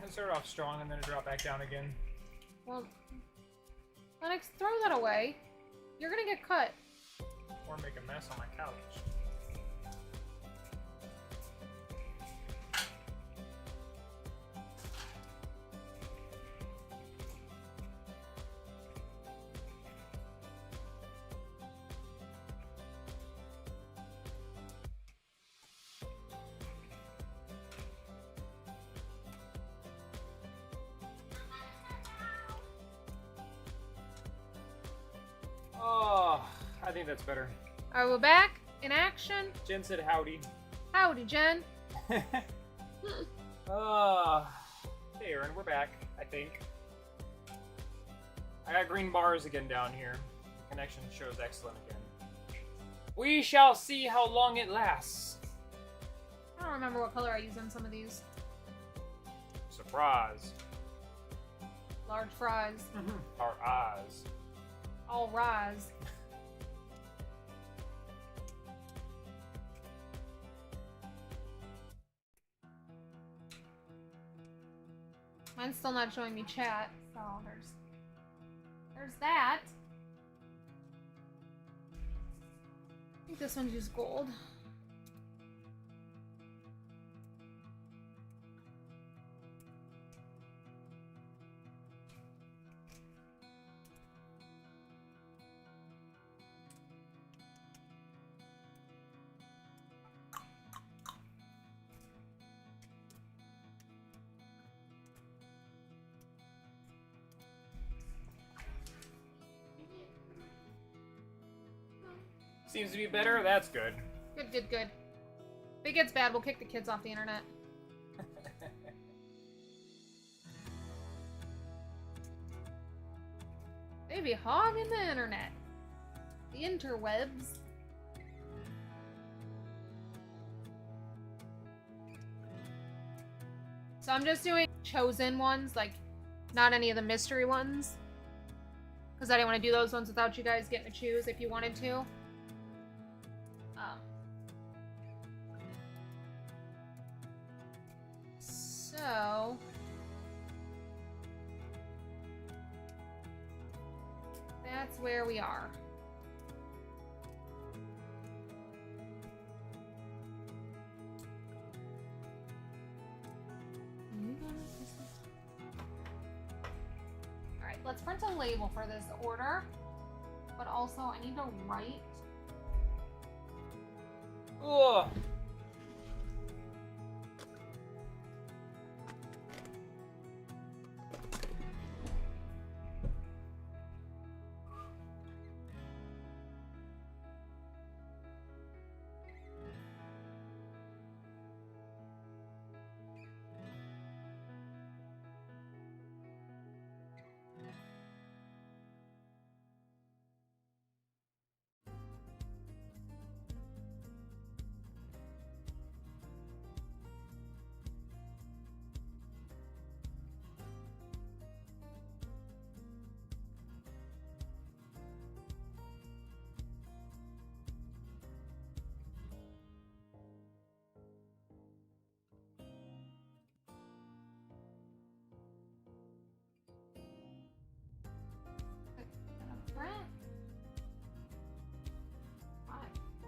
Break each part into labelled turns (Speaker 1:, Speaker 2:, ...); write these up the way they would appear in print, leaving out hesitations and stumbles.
Speaker 1: It started off strong and then it dropped back down again.
Speaker 2: Well, Lennox, throw that away. You're gonna get cut.
Speaker 1: Or make a mess on my couch. Oh, I think that's better.
Speaker 2: Alright, we're back in action.
Speaker 1: Jen said howdy.
Speaker 2: Howdy, Jen.
Speaker 1: Hey, Aaron, we're back, I think. I got green bars again down here. The connection shows excellent again. We shall see how long it lasts.
Speaker 2: I don't remember what color I use on some of these.
Speaker 1: Surprise.
Speaker 2: Large fries.
Speaker 1: Our eyes.
Speaker 2: All rise. Mine's still not showing me chat, so there's that. I think this one's just gold.
Speaker 1: Seems to be better. That's good.
Speaker 2: Good, good, good. If it gets bad, we'll kick the kids off the internet. They be hogging the internet. The interwebs. So I'm just doing chosen ones, like not any of the mystery ones. Because I didn't want to do those ones without you guys getting to choose if you wanted to. So that's where we are. Alright, let's print a label for this order. But also I need to write.
Speaker 1: Ugh.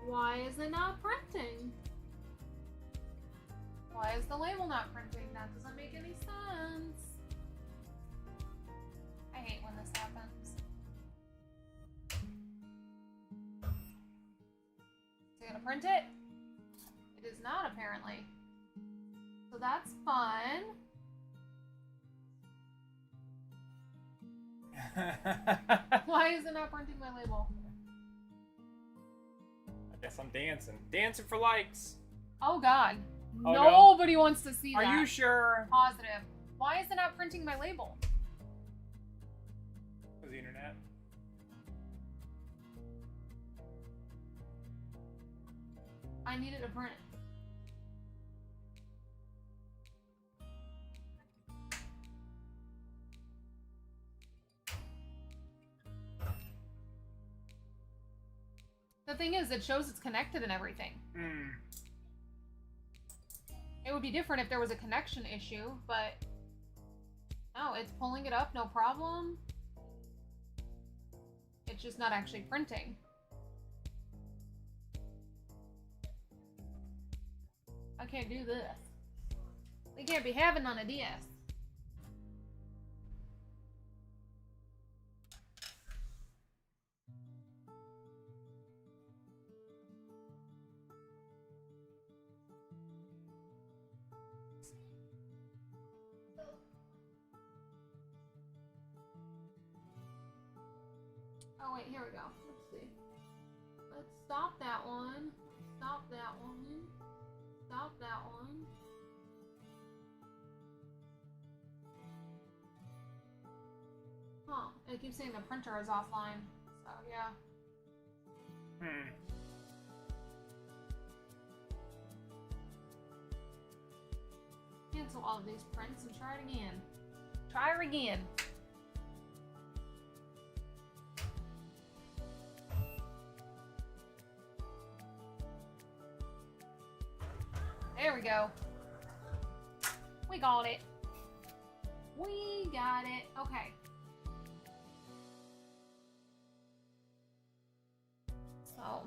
Speaker 2: Why is it not printing? Why is the label not printing? That doesn't make any sense. I hate when this happens. Is it gonna print it? It is not, apparently. So that's fun. Why is it not printing my label?
Speaker 1: I guess I'm dancing. Dancing for likes.
Speaker 2: Oh god.
Speaker 1: Oh,
Speaker 2: Nobody wants to see that.
Speaker 1: Are you sure?
Speaker 2: Positive. Why is it not printing my label?
Speaker 1: The internet.
Speaker 2: I needed to print it. The thing is, it shows it's connected and everything. It would be different if there was a connection issue, but Oh, it's pulling it up, no problem. It's just not actually printing. I can't do this. We can't be having on a DS. Oh wait, here we go. Let's see. Let's stop that one. Stop that one. Stop that one. Huh. It keeps saying the printer is offline. So yeah. Cancel all of these prints and try it again. Try her again. There we go. We got it. We got it. Okay. So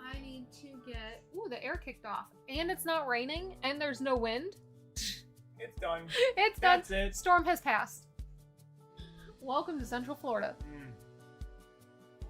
Speaker 2: I need to get... Ooh, the air kicked off. And it's not raining, and there's no wind.
Speaker 1: It's done.
Speaker 2: It's done.
Speaker 1: That's it.
Speaker 2: Storm has passed. Welcome to Central Florida.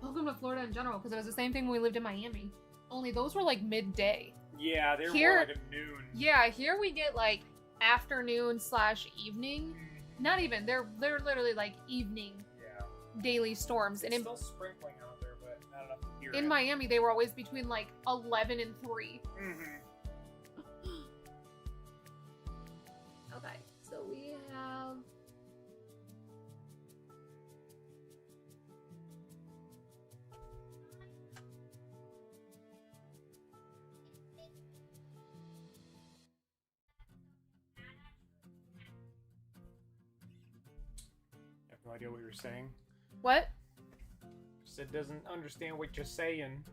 Speaker 2: Welcome to Florida in general, because it was the same thing when we lived in Miami. Only those were like midday.
Speaker 1: Yeah, they were
Speaker 2: Here-
Speaker 1: more like a noon.
Speaker 2: Yeah, here we get like afternoon / evening. Not even. They're literally like evening
Speaker 1: Yeah.
Speaker 2: daily storms. And
Speaker 1: It's
Speaker 2: in
Speaker 1: still sprinkling out there, but not enough to hear
Speaker 2: in
Speaker 1: it.
Speaker 2: Miami, they were always between like 11 and 3. Okay, so we have...
Speaker 1: I have no idea what you're saying.
Speaker 2: What?
Speaker 1: Just doesn't understand what you're saying.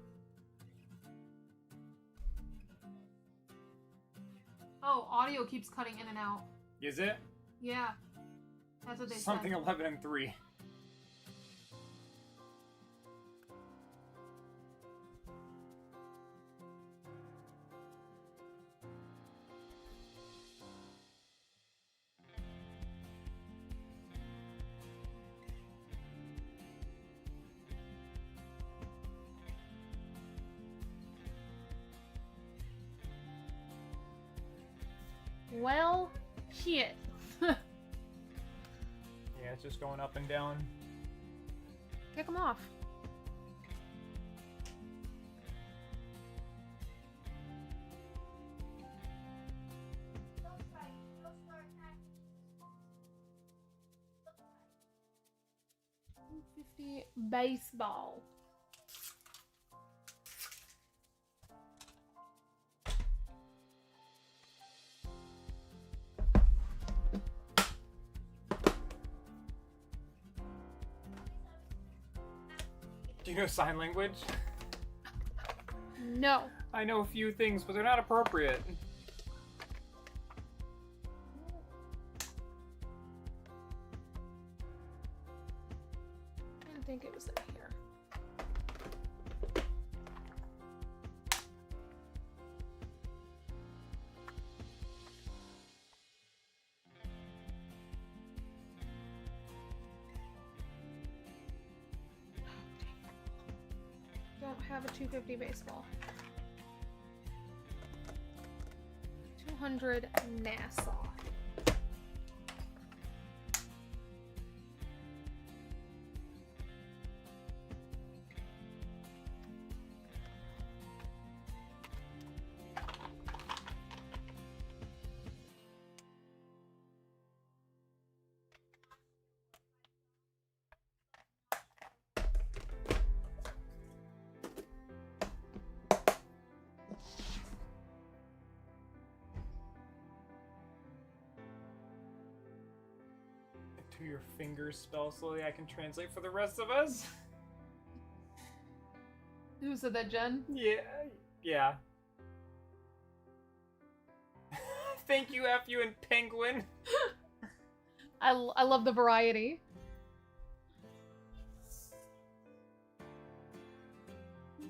Speaker 2: Oh, audio keeps cutting in and out.
Speaker 1: Is it?
Speaker 2: Yeah. That's what they
Speaker 1: Something
Speaker 2: said.
Speaker 1: 11 and 3.
Speaker 2: Well, shit.
Speaker 1: Yeah, it's just going up and down.
Speaker 2: Kick them off. $250 baseball.
Speaker 1: Do you know sign language?
Speaker 2: No.
Speaker 1: I know a few things, but they're not appropriate.
Speaker 2: I didn't think it was in here. Don't have a 250 baseball. 200 Nassau.
Speaker 1: Do your fingers spell slowly? I can translate for the rest of us.
Speaker 2: Who said that, Jen?
Speaker 1: Yeah. Yeah. Thank you, F you, and penguin.
Speaker 2: I love the variety.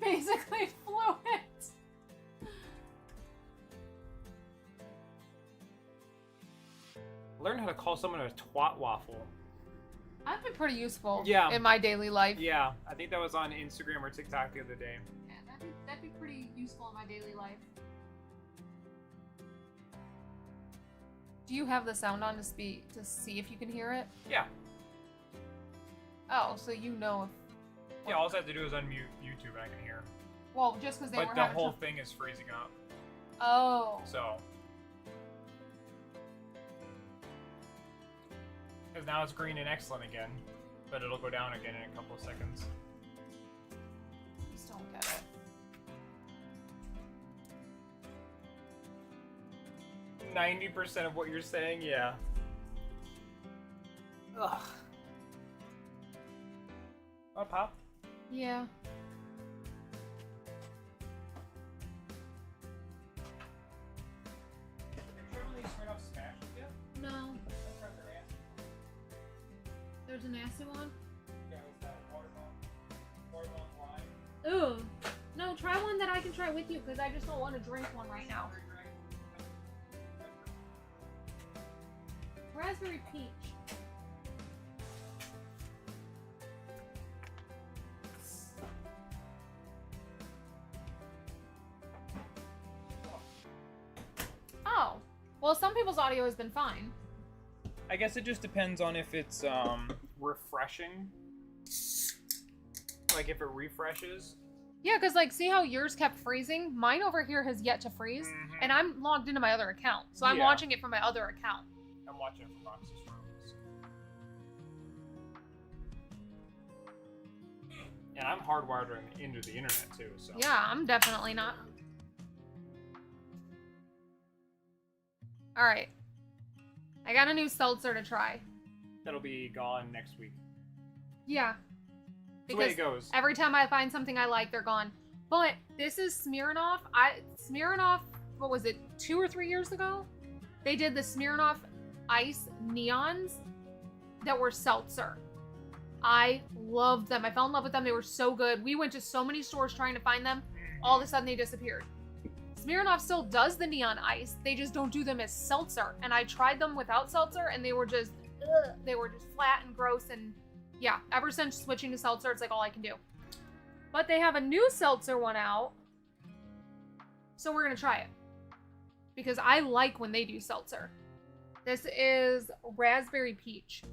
Speaker 2: Basically fluent.
Speaker 1: Learn how to call someone a twat waffle.
Speaker 2: That'd be pretty useful.
Speaker 1: Yeah.
Speaker 2: In my daily life.
Speaker 1: Yeah, I think that was on Instagram or TikTok the other day.
Speaker 2: Yeah, that'd be pretty useful in my daily life. Do you have the sound on to see if you can hear it?
Speaker 1: Yeah.
Speaker 2: Oh, so you know if...
Speaker 1: Yeah, all I have to do is unmute YouTube and I can hear.
Speaker 2: Well, just because they were
Speaker 1: But the whole thing is freezing up.
Speaker 2: Oh.
Speaker 1: So. Because now it's green and excellent again. But it'll go down again in a couple of seconds.
Speaker 2: Just don't get it.
Speaker 1: 90% of what you're saying, yeah. Ugh. Want to pop?
Speaker 2: Yeah. No. There's a nasty one? Ooh. No, try one that I can try with you, because I just don't want to drink one right now. Raspberry peach. Oh. Well, some people's audio has been fine.
Speaker 1: I guess it just depends on if it's refreshing. Like if it refreshes.
Speaker 2: Yeah, because like, see how yours kept freezing? Mine over here has yet to freeze, and I'm logged into my other account, so I'm watching it from my other account.
Speaker 1: I'm watching it from Roxy's rooms. And I'm hardwired into the internet too, so.
Speaker 2: Yeah, I'm definitely not. Alright. I got a new seltzer to try.
Speaker 1: That'll be gone next week.
Speaker 2: Yeah.
Speaker 1: That's the way it goes.
Speaker 2: Every time I find something I like, they're gone. But this is Smirnoff. Smirnoff, what was it, 2 or 3 years ago? They did the Smirnoff Ice Neons that were seltzer. I loved them. I fell in love with them. They were so good. We went to so many stores trying to find them. All of a sudden, they disappeared. Smirnoff still does the neon ice. They just don't do them as seltzer. And I tried them without seltzer, and they were just, they were just flat and gross. And yeah, ever since switching to seltzer, it's like all I can do. But they have a new seltzer one out, so we're gonna try it because I like when they do seltzer. This is raspberry peach.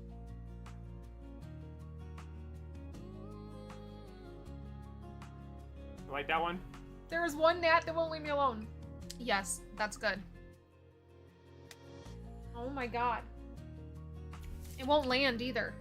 Speaker 1: You like that one?
Speaker 2: There is one gnat that won't leave me alone. Yes, that's good. Oh my god. It won't land either.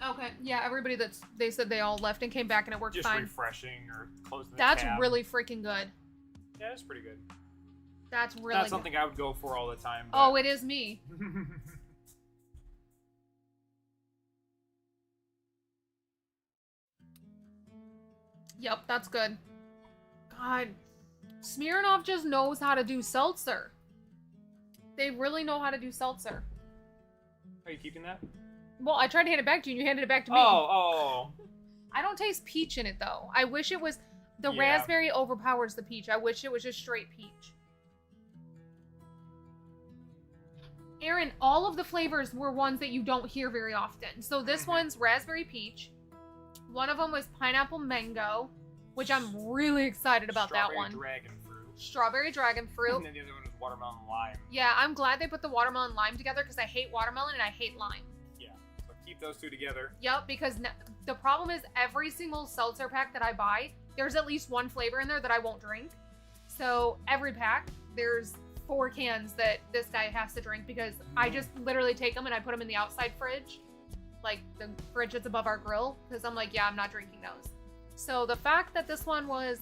Speaker 2: Okay, yeah, everybody they said they all left and came back and it worked
Speaker 1: just
Speaker 2: fine.
Speaker 1: Just refreshing or closing the
Speaker 2: That's
Speaker 1: tab.
Speaker 2: really freaking good.
Speaker 1: Yeah, that's pretty good.
Speaker 2: That's really
Speaker 1: Not
Speaker 2: good.
Speaker 1: something I would go for all the time. But...
Speaker 2: Oh, it is me. Yep, that's good. God, Smirnoff just knows how to do seltzer. They really know how to do seltzer.
Speaker 1: Are you keeping that?
Speaker 2: Well, I tried to hand it back to you, and you handed it back to me.
Speaker 1: Oh.
Speaker 2: I don't taste peach in it, though. I wish it was... The
Speaker 1: Yeah.
Speaker 2: raspberry overpowers the peach. I wish it was just straight peach. Aaron, all of the flavors were ones that you don't hear very often. So this one's raspberry peach. One of them was pineapple mango, which I'm really excited about that one.
Speaker 1: Dragon fruit.
Speaker 2: Strawberry dragon fruit.
Speaker 1: And then the other one was watermelon lime.
Speaker 2: Yeah, I'm glad they put the watermelon lime together because I hate watermelon and I hate lime.
Speaker 1: Yeah, so keep those two together.
Speaker 2: Yep, because the problem is every single seltzer pack that I buy, there's at least one flavor in there that I won't drink. So every pack, there's 4 cans that this guy has to drink because I just literally take them and I put them in the outside fridge, like the fridge that's above our grill, because I'm like, yeah, I'm not drinking those. So the fact that this one was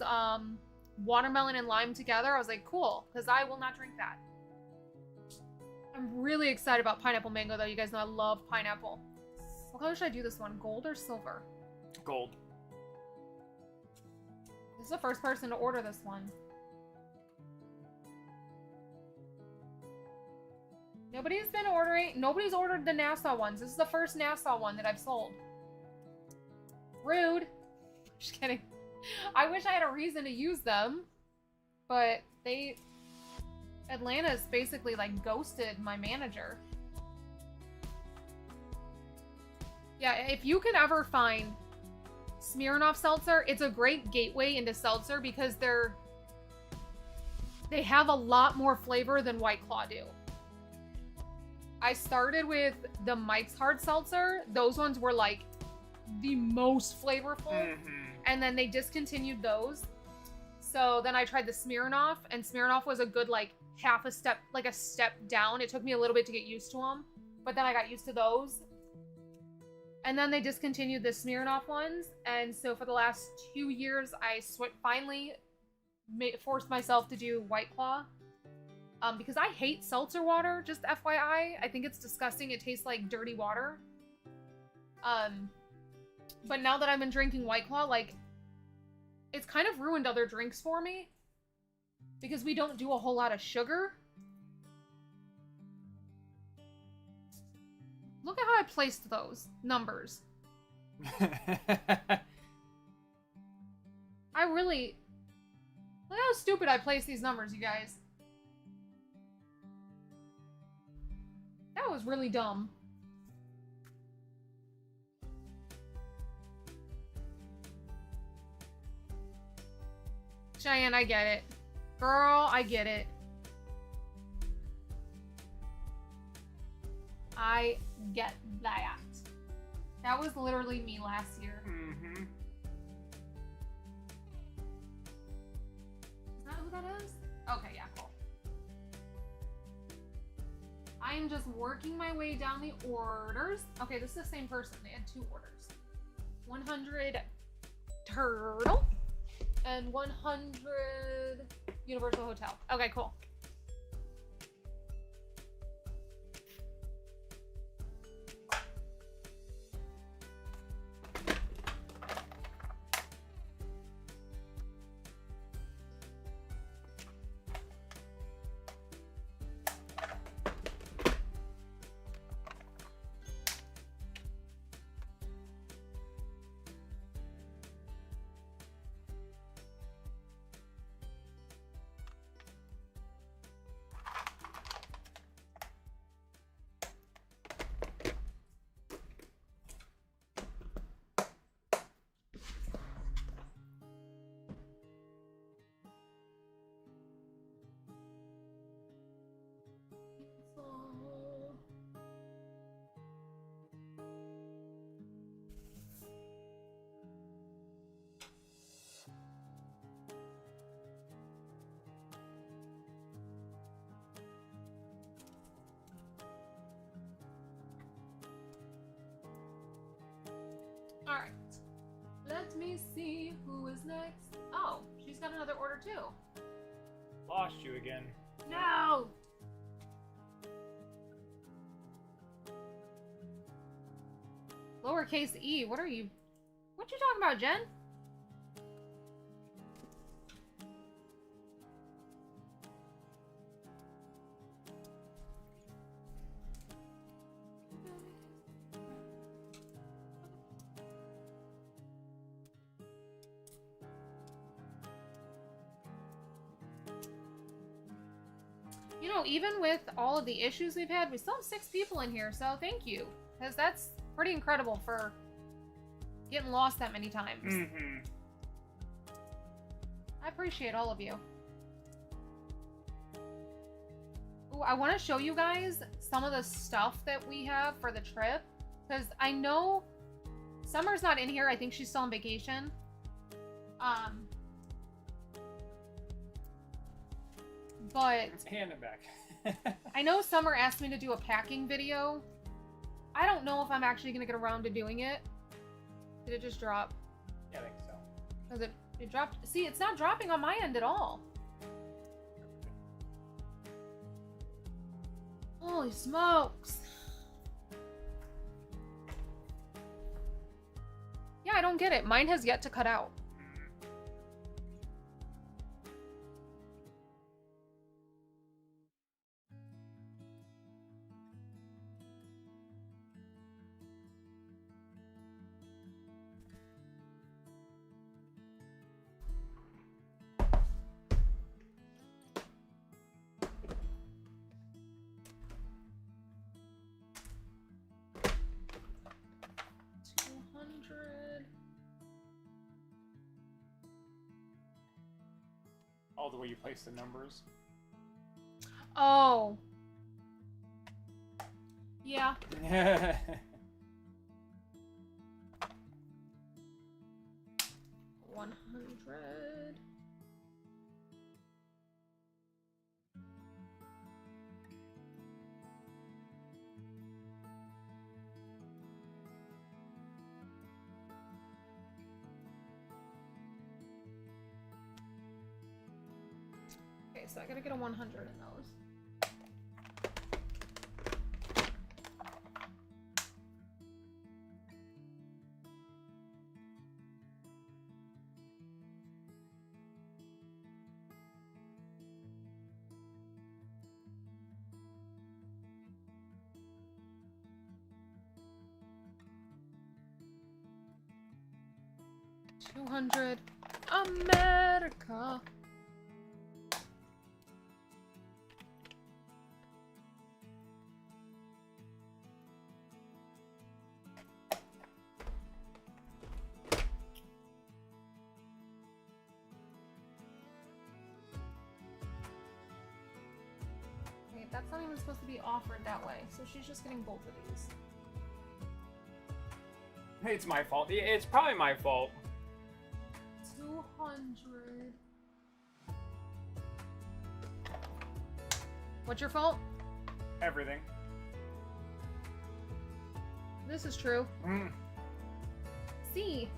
Speaker 2: watermelon and lime together, I was like, cool, because I will not drink that. I'm really excited about pineapple mango, though. You guys know I love pineapple. What color should I do this one? Gold or silver?
Speaker 1: Gold.
Speaker 2: This is the first person to order this one. Nobody's been ordering. Nobody's ordered the Nassau ones. This is the first Nassau one that I've sold. Rude. Just kidding. I wish I had a reason to use them, but Atlanta's basically like ghosted my manager. Yeah, if you can ever find Smirnoff seltzer, it's a great gateway into seltzer because they have a lot more flavor than White Claw do. I started with the Mike's Hard Seltzer. Those ones were like the most flavorful. Mm-hmm. And then they discontinued those. So then I tried the Smirnoff, and Smirnoff was a good like a step down. It took me a little bit to get used to them, but then I got used to those. And then they discontinued the Smirnoff ones, and so for the last 2 years, I finally forced myself to do White Claw. Because I hate seltzer water, just FYI. I think it's disgusting. It tastes like dirty water. But now that I've been drinking White Claw, like, it's kind of ruined other drinks for me. Because we don't do a whole lot of sugar. Look at how I placed those numbers. Look how stupid I placed these numbers, you guys. That was really dumb. Cheyenne, I get it. Girl, I get it. I get that. That was literally me last year. Mm-hmm. Is that who that is? Okay, yeah, cool. I am just working my way down the orders. Okay, this is the same person. They had 2 orders. 100 Turtle and 100 Universal Hotel. Okay, cool. Alright. Let me see who is next. Oh, she's got another order too.
Speaker 1: Lost you again.
Speaker 2: No! Lowercase e, what you talking about, Jen? You know, even with all of the issues we've had, we still have 6 people in here, so thank you. Because that's pretty incredible for getting lost that many times. Mm-hmm. I appreciate all of you. Ooh, I want to show you guys some of the stuff that we have for the trip. Because I know Summer's not in here. I think she's still on vacation. But
Speaker 1: hand it back.
Speaker 2: I know Summer asked me to do a packing video. I don't know if I'm actually gonna get around to doing it. Did it just drop?
Speaker 1: Yeah, I think so.
Speaker 2: Because it dropped. See, it's not dropping on my end at all. Holy smokes. don't get it. Mine has yet to cut out.
Speaker 1: Oh, the way you place the numbers.
Speaker 2: Oh. Yeah. 100. Okay, so I gotta get a 100 in those. $200. America. Wait, that's not even supposed to be offered that way, so she's just getting both of these.
Speaker 1: It's my fault. It's probably my fault.
Speaker 2: 200. What's your fault?
Speaker 1: Everything.
Speaker 2: This is true. C.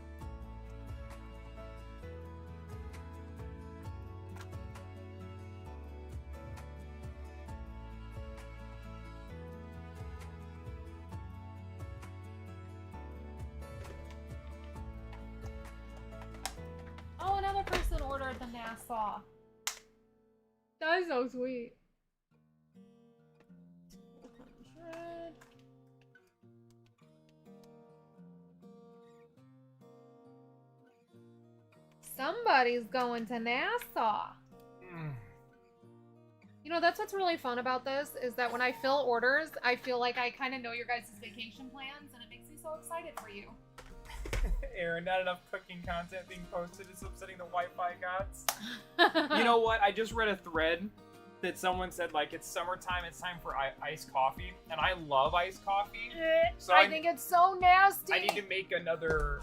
Speaker 2: Oh, another person ordered the Nassau. That is so sweet. 200. Somebody's going to Nassau. You know, that's what's really fun about this, is that when I fill orders, I feel like I kind of know your guys' vacation plans, and it makes me so excited for you.
Speaker 1: Aaron, not enough cooking content being posted is upsetting the Wi-Fi gods. You know what? I just read a thread that someone said, like, it's summertime, it's time for iced coffee, and I love iced coffee. So
Speaker 2: I think it's so nasty.
Speaker 1: I need to make another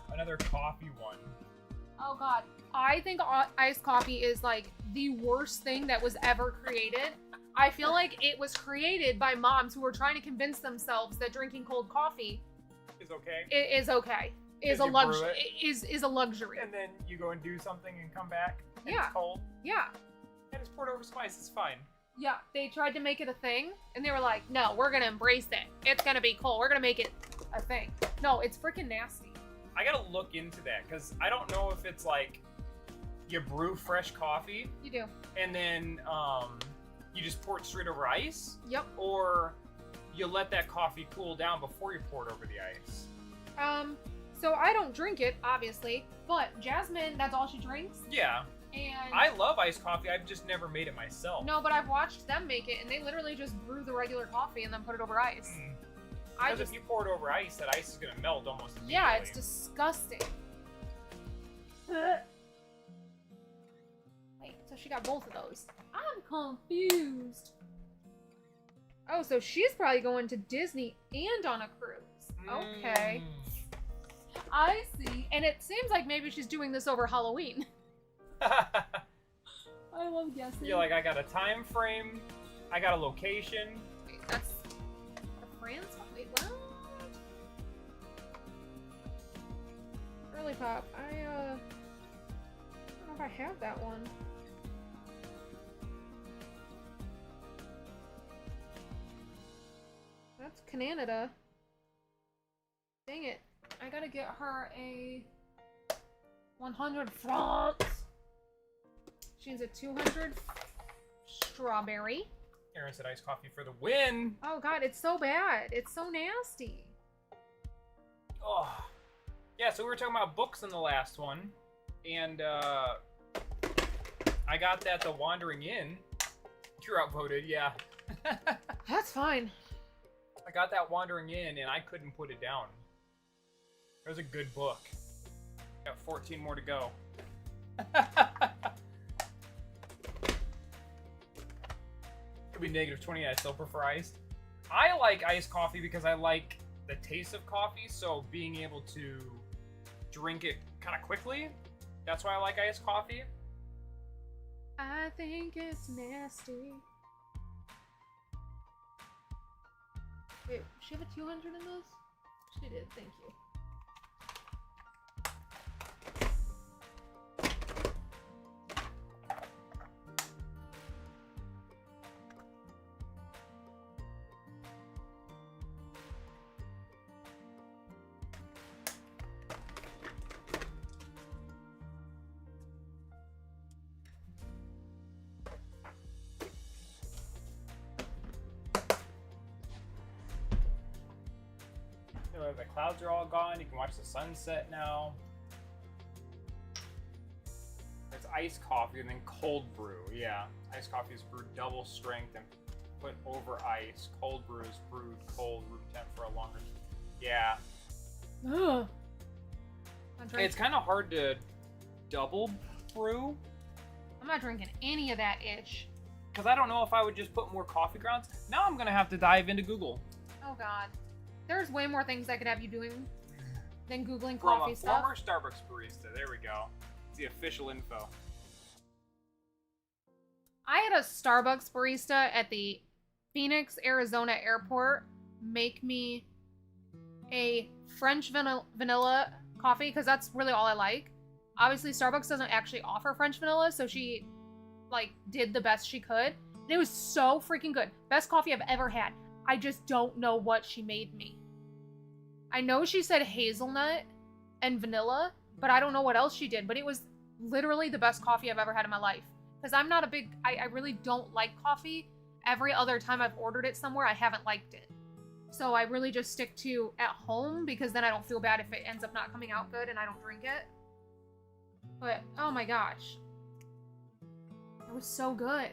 Speaker 1: coffee one.
Speaker 2: Oh god. I think iced coffee is like the worst thing that was ever created. I feel like it was created by moms who were trying to convince themselves that drinking cold coffee
Speaker 1: Is okay.
Speaker 2: is okay. Is a luxury. Is a luxury.
Speaker 1: And then you go and do something and come back. And
Speaker 2: Yeah.
Speaker 1: It's cold.
Speaker 2: Yeah.
Speaker 1: And it's poured over spice. It's fine.
Speaker 2: Yeah. They tried to make it a thing, and they were like, "No, we're gonna embrace it. It's gonna be cool. We're gonna make it a thing." No, it's freaking nasty.
Speaker 1: I gotta look into that because I don't know if it's like you brew fresh coffee
Speaker 2: You do.
Speaker 1: and then you just pour it straight over ice,
Speaker 2: Yep.
Speaker 1: or you let that coffee cool down before you pour it over the ice.
Speaker 2: So I don't drink it, obviously, but Jasmine, that's all she drinks.
Speaker 1: Yeah,
Speaker 2: And
Speaker 1: I love iced coffee. I've just never made it myself.
Speaker 2: no, but I've watched them make it, and they literally just brew the regular coffee and then put it over ice.
Speaker 1: Because if you pour it over ice, that ice is gonna melt almost immediately.
Speaker 2: Yeah, it's disgusting. Wait, so she got both of those. I'm confused. Oh, so she's probably going to Disney and on a cruise. Okay. I see. And it seems like maybe she's doing this over Halloween. I love guessing.
Speaker 1: You're like, I got a time frame, I got a location.
Speaker 2: Wait, that's France? Wait, what? Early Pop. I don't know if I have that one. That's Canada. Dang it. I gotta get her a 100 francs. She needs a 200 strawberry.
Speaker 1: Aaron said iced coffee for the win.
Speaker 2: Oh god, it's so bad. It's so nasty.
Speaker 1: Oh. Yeah, so we were talking about books in the last one. And I got that The Wandering Inn. You're outvoted, yeah.
Speaker 2: That's fine.
Speaker 1: I got that Wandering Inn and I couldn't put it down. It was a good book. Got 14 more to go. Could be negative 20. I still prefer iced. I like iced coffee because I like the taste of coffee, so being able to drink it kind of quickly, that's why I like iced coffee.
Speaker 2: I think it's nasty. Wait, she have a 200 in this? She did, thank you.
Speaker 1: The clouds are all gone. You can watch the sunset now. It's iced coffee and then cold brew. Yeah, iced coffee is brewed double strength and put over ice. Cold brew is brewed cold, room temp for a longer. Yeah.
Speaker 2: Ugh.
Speaker 1: It's kind of hard to double brew.
Speaker 2: I'm not drinking any of that itch.
Speaker 1: Because I don't know if I would just put more coffee grounds. Now I'm gonna have to dive into Google.
Speaker 2: Oh god. There's way more things I could have you doing than Googling
Speaker 1: From
Speaker 2: coffee
Speaker 1: a
Speaker 2: stuff.
Speaker 1: former Starbucks barista. There we go. It's the official info.
Speaker 2: I had a Starbucks barista at the Phoenix, Arizona airport make me a French vanilla coffee because that's really all I like. Obviously, Starbucks doesn't actually offer French vanilla, so she did the best she could. And it was so freaking good. Best coffee I've ever had. I just don't know what she made me. I know she said hazelnut and vanilla, but I don't know what else she did. But it was literally the best coffee I've ever had in my life. Because I'm not a big... I really don't like coffee. Every other time I've ordered it somewhere, I haven't liked it. So I really just stick to at home because then I don't feel bad if it ends up not coming out good and I don't drink it. But, oh my gosh. It was so good.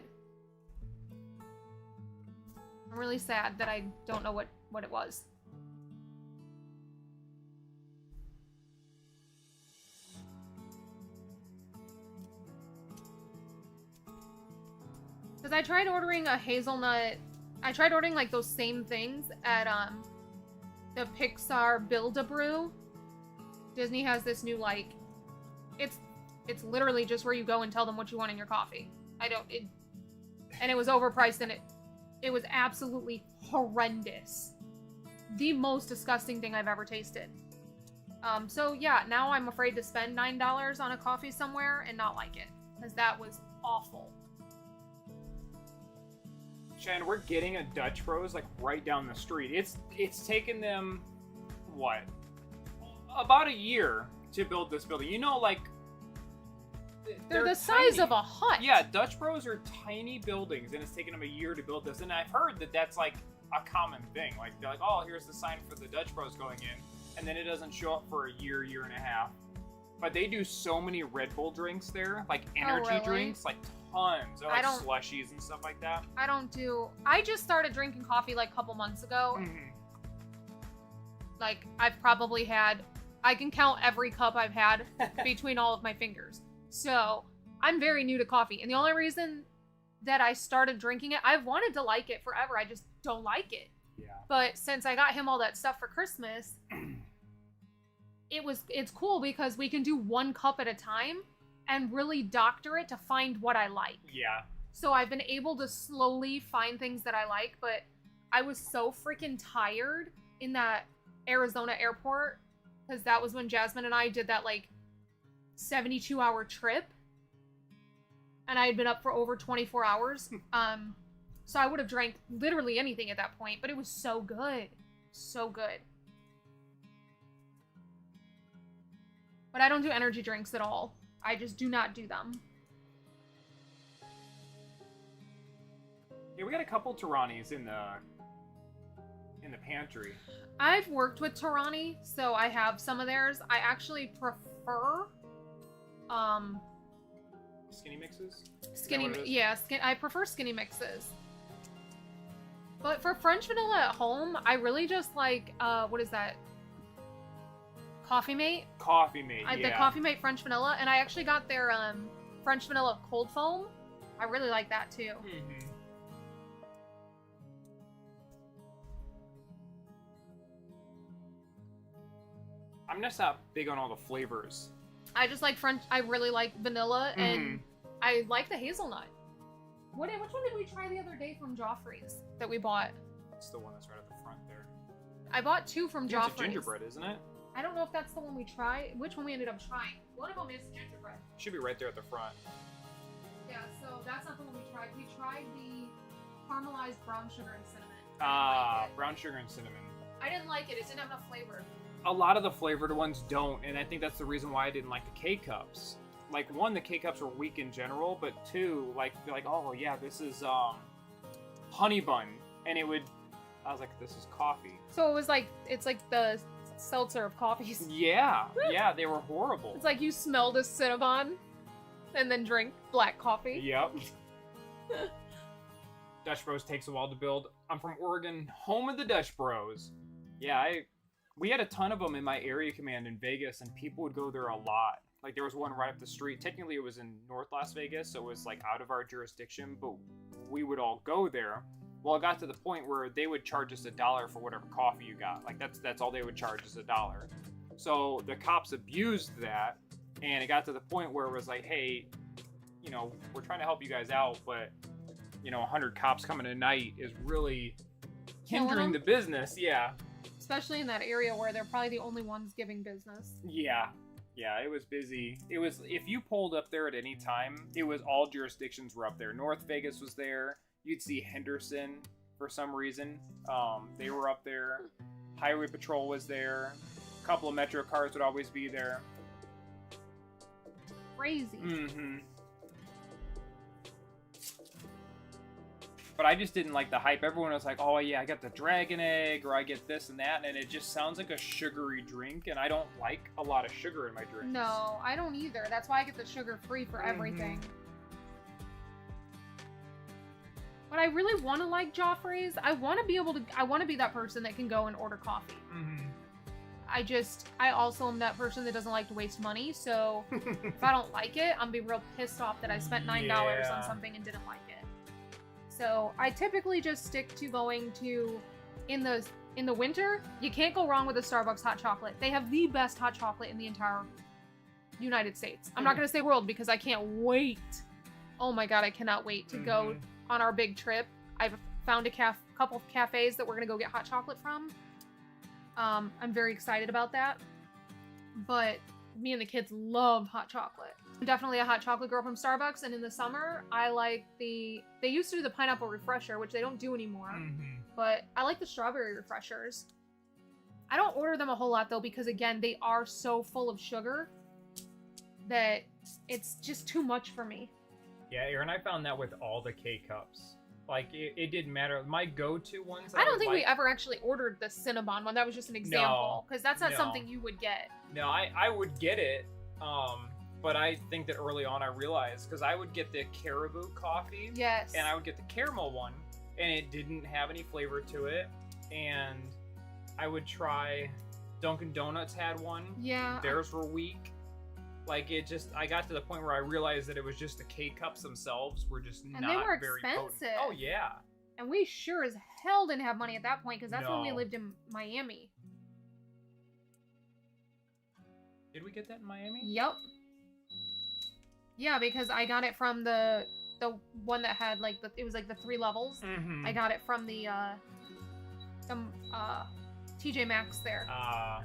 Speaker 2: I'm really sad that I don't know what it was. Because I tried ordering a hazelnut... I tried ordering, like, those same things at, the Pixar Build-A-Brew. Disney has this new, like... It's literally just where you go and tell them what you want in your coffee. And it was overpriced and it was absolutely horrendous. The most disgusting thing I've ever tasted. So yeah, now I'm afraid to spend $9 on a coffee somewhere and not like it. Because that was awful.
Speaker 1: Shannon, we're getting a Dutch Bros like right down the street. It's taken them, what? About a year to build this building. You know, like...
Speaker 2: They're the size of a hut.
Speaker 1: Yeah, Dutch Bros are tiny buildings, and it's taken them a year to build this. And I've heard that that's like a common thing. Like, they're like, oh, here's the sign for the Dutch Bros going in. And then it doesn't show up for a year and a half. But they do so many Red Bull drinks there, like energy
Speaker 2: really?
Speaker 1: drinks, like tons. Or like slushies and stuff like that.
Speaker 2: I just started drinking coffee like a couple months ago.
Speaker 1: Mm-hmm.
Speaker 2: Like, I've probably had... I can count every cup I've had between all of my fingers. So, I'm very new to coffee. And the only reason that I started drinking it, I've wanted to like it forever. I just don't like it.
Speaker 1: Yeah.
Speaker 2: But since I got him all that stuff for Christmas, it's cool because we can do one cup at a time and really doctor it to find what I like.
Speaker 1: Yeah.
Speaker 2: So I've been able to slowly find things that I like, but I was so freaking tired in that Arizona airport because that was when Jasmine and I did that, like, 72-hour trip, and I had been up for over 24 hours. So I would have drank literally anything at that point, but it was so good. So good. But I don't do energy drinks at all. I just do not do them.
Speaker 1: Yeah, we got a couple Tiranis in the pantry.
Speaker 2: I've worked with Torani, so I have some of theirs. I actually prefer
Speaker 1: Skinny mixes?
Speaker 2: I prefer skinny mixes. But for French vanilla at home, I really just like what is that? Coffee Mate?
Speaker 1: Coffee Mate,
Speaker 2: The Coffee Mate French vanilla, and I actually got their French vanilla cold foam. I really like that too.
Speaker 1: Mm-hmm. I'm just not big on all the flavors.
Speaker 2: I just like I really like vanilla, and I like the hazelnut. Which one did we try the other day from Joffrey's that we bought?
Speaker 1: It's the one that's right at the front there.
Speaker 2: I bought 2 from Joffrey's.
Speaker 1: It's a gingerbread, isn't it?
Speaker 2: I don't know if that's the one we tried. Which one we ended up trying? One of them is gingerbread.
Speaker 1: Should be right there at the front.
Speaker 2: Yeah, so that's not the one we tried. We tried the caramelized brown sugar and cinnamon.
Speaker 1: Brown sugar and cinnamon.
Speaker 2: I didn't like it. It didn't have enough flavor.
Speaker 1: A lot of the flavored ones don't, and I think that's the reason why I didn't like the K-Cups. Like, 1, the K-Cups were weak in general, but 2, like, they're like, oh, yeah, this is, honey bun. And I was like, this is coffee.
Speaker 2: So it was like, it's like the seltzer of coffees.
Speaker 1: Yeah, yeah, they were horrible.
Speaker 2: It's like you smelled a Cinnabon and then drink black coffee.
Speaker 1: Yep. Dutch Bros takes a while to build. I'm from Oregon, home of the Dutch Bros. Yeah, we had a ton of them in my area command in Vegas, and people would go there a lot. Like, there was one right up the street. Technically, it was in North Las Vegas, so it was, like, out of our jurisdiction, but we would all go there. Well, it got to the point where they would charge us $1 for whatever coffee you got. Like, that's all they would charge us, $1. So the cops abused that, and it got to the point where it was like, hey, you know, we're trying to help you guys out, but, you know, 100 cops coming at night is really hindering the business. Yeah.
Speaker 2: Especially in that area where they're probably the only ones giving business.
Speaker 1: Yeah. Yeah, it was busy. It was, if you pulled up there at any time, it was all jurisdictions were up there. North Vegas was there. You'd see Henderson for some reason. They were up there. Highway Patrol was there. A couple of Metro cars would always be there.
Speaker 2: Crazy.
Speaker 1: Mm-hmm. But I just didn't like the hype. Everyone was like, oh yeah, I got the dragon egg, or I get this and that, and it just sounds like a sugary drink, and I don't like a lot of sugar in my drinks.
Speaker 2: No, I don't either. That's why I get the sugar-free for everything. But I really want to like Joffrey's. I want to be that person that can go and order coffee. I also am that person that doesn't like to waste money, so if I don't like it, I'm be real pissed off that I spent $9 on something and didn't like it. So I typically just stick to going to, in the winter, you can't go wrong with a Starbucks hot chocolate. They have the best hot chocolate in the entire United States. I'm not going to say world because I can't wait. Oh my god, I cannot wait to go on our big trip. I've found a couple of cafes that we're going to go get hot chocolate from. I'm very excited about that. But me and the kids love hot chocolate. I'm definitely a hot chocolate girl from Starbucks, and in the summer, I like they used to do the pineapple refresher, which they don't do anymore, but I like the strawberry refreshers. I don't order them a whole lot, though, because, again, they are so full of sugar that it's just too much for me.
Speaker 1: Yeah, Aaron, I found that with all the K-Cups. Like, it didn't matter. My go-to ones...
Speaker 2: I don't think we ever actually ordered the Cinnabon one. That was just an example, because that's not something you would get. No,
Speaker 1: I would get it, but I think that early on I realized, because I would get the Caribou coffee.
Speaker 2: Yes.
Speaker 1: And I would get the caramel one, and it didn't have any flavor to it. And I would try... Dunkin' Donuts had one.
Speaker 2: Yeah.
Speaker 1: Theirs were weak. Like, I got to the point where I realized that it was just the K-Cups themselves were just not very potent.
Speaker 2: And they were expensive.
Speaker 1: Oh, yeah.
Speaker 2: And we sure as hell didn't have money at that point, because that's when we lived in Miami.
Speaker 1: Did we get that in Miami?
Speaker 2: Yep. Yeah, because I got it from the one that had, like, it was like the 3 levels. I got it from the TJ Maxx there.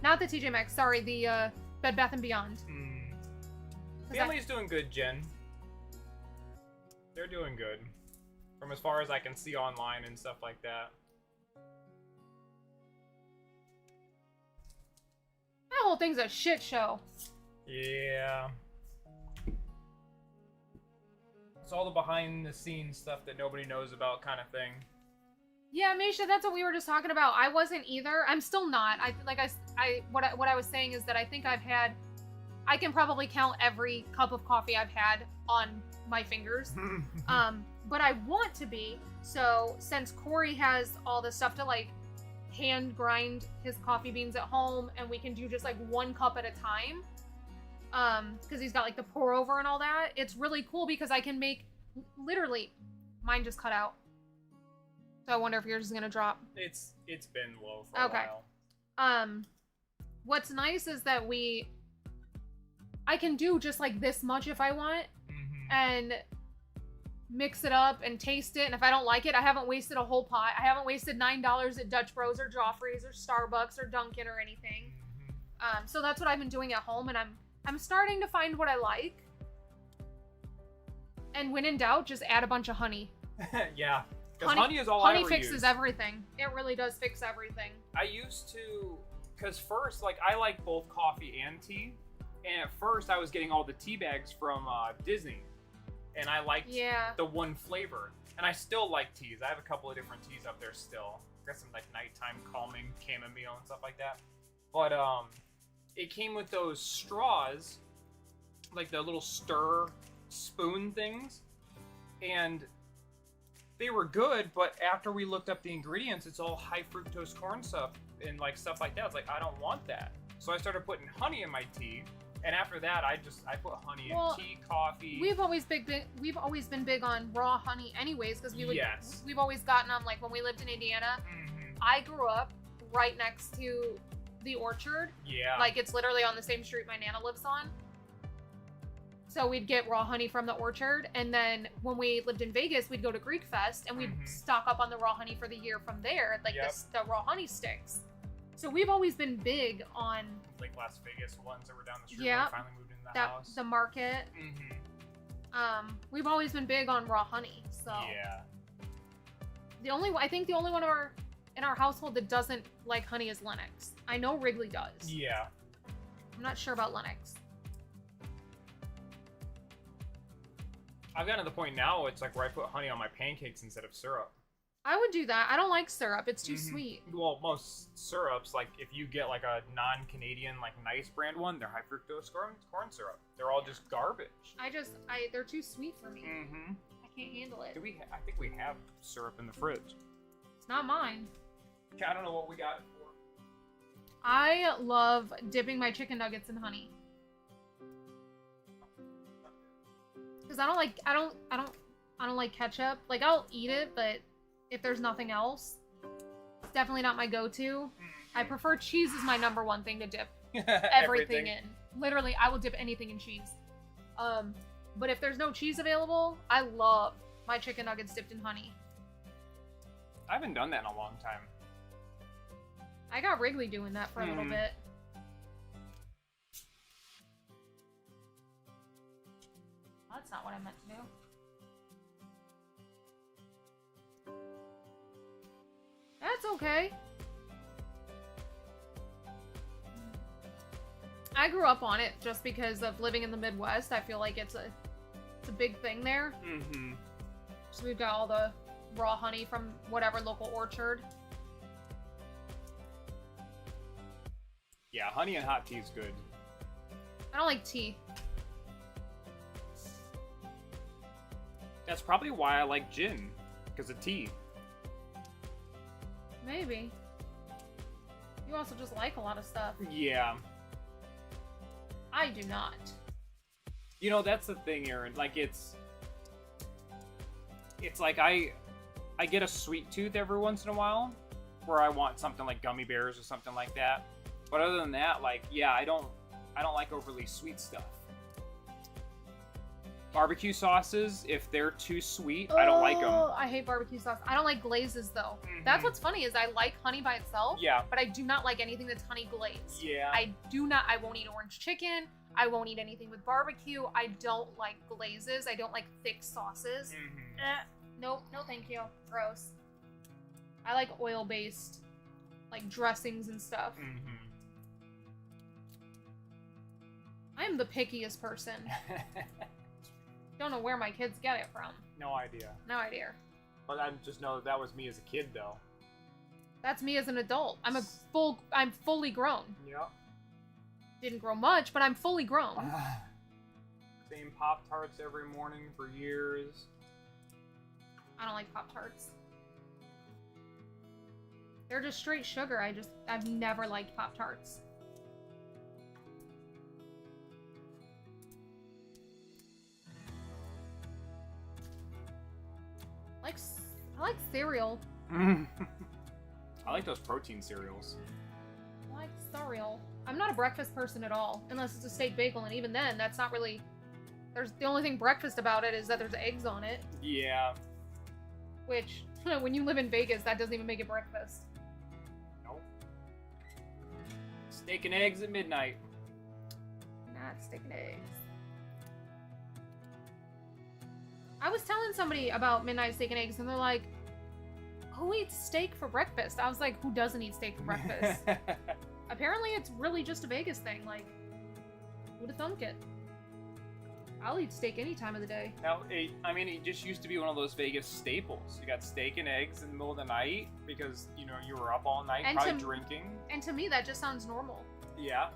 Speaker 2: Not the TJ Maxx, sorry, the Bed Bath & Beyond.
Speaker 1: Family's doing good, Jen. They're doing good. From as far as I can see online and stuff like that.
Speaker 2: That whole thing's a shit show.
Speaker 1: Yeah. It's all the behind the scenes stuff that nobody knows about kind of thing.
Speaker 2: Yeah, Misha, that's what we were just talking about. I wasn't either. I'm still not. What I was saying is that I think I can probably count every cup of coffee I've had on my fingers. But I want to be. So since Corey has all the stuff to like hand grind his coffee beans at home, and we can do just like 1 cup at a time, because he's got like the pour over and all that, it's really cool because I can make literally. Mine just cut out. So I wonder if yours is gonna drop.
Speaker 1: It's been low for a while.
Speaker 2: What's nice is that I can do just like this much if I want, and mix it up and taste it. And if I don't like it, I haven't wasted a whole pot. I haven't wasted $9 at Dutch Bros or Joffrey's or Starbucks or Dunkin' or anything. So that's what I've been doing at home, and I'm starting to find what I like. And when in doubt, just add a bunch of honey.
Speaker 1: Yeah. Because honey is all I ever
Speaker 2: use. Honey fixes everything. It really does fix everything.
Speaker 1: I used to, because first, like, I like both coffee and tea. And at first, I was getting all the tea bags from Disney. And I liked the one flavor. And I still like teas. I have a couple of different teas up there still. Got some, like, nighttime calming chamomile and stuff like that. But, it came with those straws, like the little stir spoon things. And they were good, but after we looked up the ingredients, it's all high fructose corn syrup and like stuff like that. It's like, I don't want that. So I started putting honey in my tea, and after that, I put honey in tea, coffee.
Speaker 2: We've always been big on raw honey, anyways, because we've always gotten them like when we lived in Indiana. I grew up right next to the orchard. Yeah. Like it's literally on the same street my Nana lives on. So we'd get raw honey from the orchard, and then when we lived in Vegas, we'd go to Greek Fest, and we'd stock up on the raw honey for the year from there, like the raw honey sticks. So we've always been big on
Speaker 1: like Las Vegas ones that were down the street when we finally moved into the house.
Speaker 2: The market. We've always been big on raw honey. So I think the only one in our household that doesn't like honey is Lennox. I know Wrigley does. Yeah. I'm not sure about Lennox.
Speaker 1: I've gotten to the point now, it's like where I put honey on my pancakes instead of syrup.
Speaker 2: I would do that. I don't like syrup. It's too sweet.
Speaker 1: Well, most syrups, like if you get like a non-Canadian, like nice brand one, they're high fructose corn syrup. They're all just garbage.
Speaker 2: They're too sweet for me. I can't handle it.
Speaker 1: I think we have syrup in the fridge.
Speaker 2: It's not mine.
Speaker 1: I don't know what we got it for.
Speaker 2: I love dipping my chicken nuggets in honey. Because I don't like ketchup. Like I'll eat it, but if there's nothing else, it's definitely not my go-to. I prefer cheese as my number one thing to dip everything in. Literally, I will dip anything in cheese. But if there's no cheese available, I love my chicken nuggets dipped in honey.
Speaker 1: I haven't done that in a long time.
Speaker 2: I got Wrigley doing that for a little bit. That's not what I meant to do. That's okay. I grew up on it just because of living in the Midwest. I feel like it's a big thing there. So we've got all the raw honey from whatever local orchard.
Speaker 1: Yeah, honey and hot tea is good.
Speaker 2: I don't like tea.
Speaker 1: That's probably why I like gin, because of tea.
Speaker 2: Maybe. You also just like a lot of stuff.
Speaker 1: Yeah.
Speaker 2: I do not.
Speaker 1: You know, that's the thing, Aaron. Like, it's like I get a sweet tooth every once in a while, where I want something like gummy bears or something like that. But other than that, like, yeah, I don't like overly sweet stuff. Barbecue sauces, if they're too sweet, I don't like them.
Speaker 2: I hate barbecue sauce. I don't like glazes, though. That's what's funny is I like honey by itself. Yeah. But I do not like anything that's honey glazed. Yeah. I won't eat orange chicken. I won't eat anything with barbecue. I don't like glazes. I don't like thick sauces. Nope. No, thank you. Gross. I like oil-based, like dressings and stuff. I am the pickiest person. Don't know where my kids get it from.
Speaker 1: No idea.
Speaker 2: No idea.
Speaker 1: But I just know that was me as a kid, though.
Speaker 2: That's me as an adult. I'm fully grown.
Speaker 1: Yep.
Speaker 2: Didn't grow much, but I'm fully grown.
Speaker 1: Same Pop-Tarts every morning for years.
Speaker 2: I don't like Pop-Tarts. They're just straight sugar. I've never liked Pop-Tarts. I like cereal.
Speaker 1: I like those protein cereals.
Speaker 2: I like cereal. I'm not a breakfast person at all, unless it's a steak bagel, and even then, that's not really... the only thing breakfast about it is that there's eggs on it.
Speaker 1: Yeah.
Speaker 2: Which, when you live in Vegas, that doesn't even make it breakfast.
Speaker 1: Nope. Steak and eggs at midnight.
Speaker 2: Not steak and eggs. I was telling somebody about midnight steak and eggs, and they're like, who eats steak for breakfast? I was like, who doesn't eat steak for breakfast? Apparently, it's really just a Vegas thing. Like, who'd have thunk it? I'll eat steak any time of the day.
Speaker 1: Now, it just used to be one of those Vegas staples. You got steak and eggs in the middle of the night because, you were up all night, probably drinking.
Speaker 2: And to me, that just sounds normal.
Speaker 1: Yeah.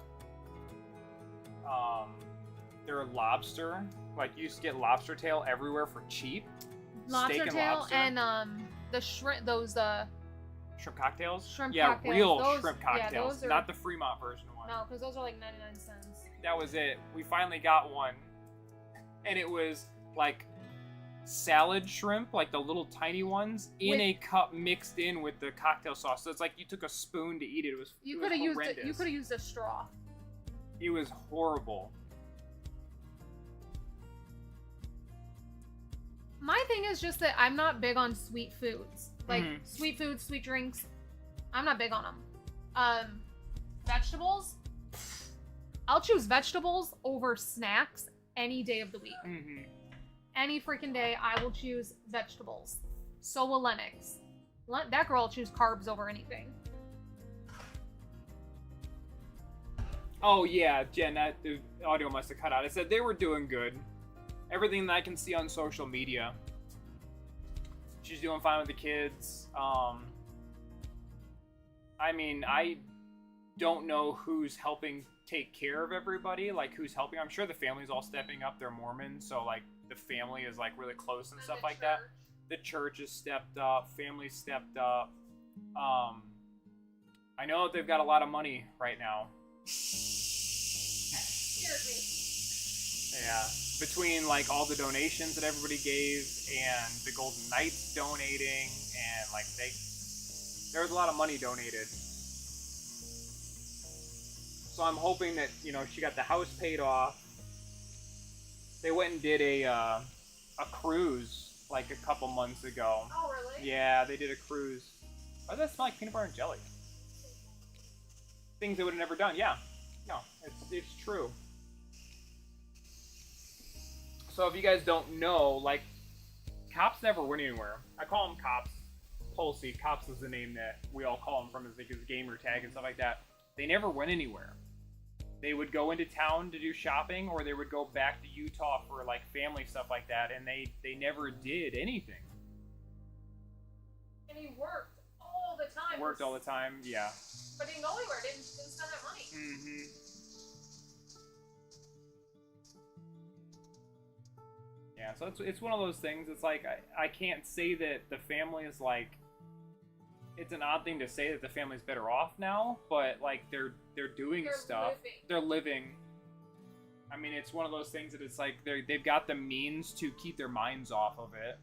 Speaker 1: There are lobster. Like, you used to get lobster tail everywhere for cheap.
Speaker 2: Lobster tail and the shrimp, those
Speaker 1: shrimp cocktails?
Speaker 2: Shrimp
Speaker 1: yeah,
Speaker 2: cocktails.
Speaker 1: Real shrimp cocktails.
Speaker 2: Yeah, those are,
Speaker 1: not the Fremont version one.
Speaker 2: No, because those are like 99 cents.
Speaker 1: That was it. We finally got one. And it was like salad shrimp, like the little tiny ones, in a cup mixed in with the cocktail sauce. So it's like you took a spoon to eat it. You could have
Speaker 2: used a straw.
Speaker 1: It was horrible.
Speaker 2: My thing is just that I'm not big on sweet foods. Like, sweet foods, sweet drinks. I'm not big on them. Vegetables. I'll choose vegetables over snacks any day of the week. Any freaking day, I will choose vegetables. So will Lennox. That girl will choose carbs over anything.
Speaker 1: Oh, yeah, Jen, the audio must have cut out. I said they were doing good. Everything that I can see on social media. She's doing fine with the kids. I don't know who's helping take care of everybody, like who's helping. I'm sure the family's all stepping up. They're Mormon, so like the family is like really close and stuff like that. The church has stepped up. Family stepped up. I know that they've got a lot of money right now.
Speaker 2: Scared me.
Speaker 1: Yeah. Between like all the donations that everybody gave and the Golden Knights donating and like there was a lot of money donated. So I'm hoping that, she got the house paid off. They went and did a cruise like a couple months ago.
Speaker 2: Oh, really?
Speaker 1: Yeah, they did a cruise. Why does that smell like peanut butter and jelly? Things they would have never done. Yeah. No, it's true. So if you guys don't know, like, cops never went anywhere. I call them cops. Pulsey. Cops is the name that we all call them from his gamer tag and stuff like that. They never went anywhere. They would go into town to do shopping, or they would go back to Utah for, like, family stuff like that, and they never did anything.
Speaker 2: And he worked all the time.
Speaker 1: Worked all the time, yeah.
Speaker 2: But didn't go anywhere. Didn't spend that money.
Speaker 1: Mm-hmm. Yeah, so it's one of those things. It's like I can't say that the family is like. It's an odd thing to say that the family's better off now, but like they're doing stuff. They're living. I mean, it's one of those things that it's like they've got the means to keep their minds off of it.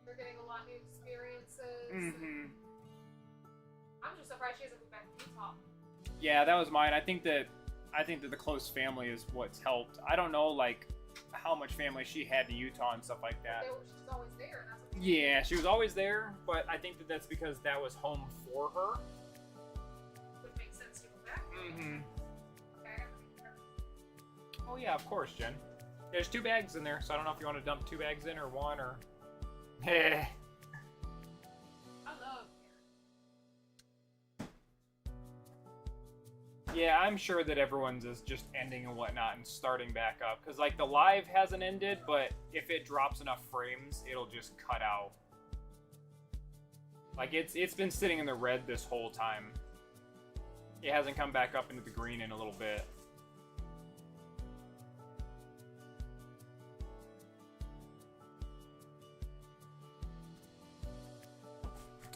Speaker 2: They're getting a lot of new experiences.
Speaker 1: Mm-hmm.
Speaker 2: I'm just surprised she hasn't moved back to Utah.
Speaker 1: Yeah, that was mine. I think that the close family is what's helped. I don't know like how much family she had to Utah and stuff like that.
Speaker 2: She was always there. And that's what
Speaker 1: Yeah, she was always there, but I think that that's because that was home for her.
Speaker 2: would make sense to go back.
Speaker 1: Mm-hmm.
Speaker 2: Okay, I gotta be careful.
Speaker 1: Oh yeah, of course, Jen. There's 2 bags in there, so I don't know if you want to dump 2 bags in or 1 or. Heh.
Speaker 2: I love
Speaker 1: Yeah, I'm sure that everyone's is just ending and whatnot and starting back up. Because, like, the live hasn't ended, but if it drops enough frames, it'll just cut out. Like, it's been sitting in the red this whole time. It hasn't come back up into the green in a little bit.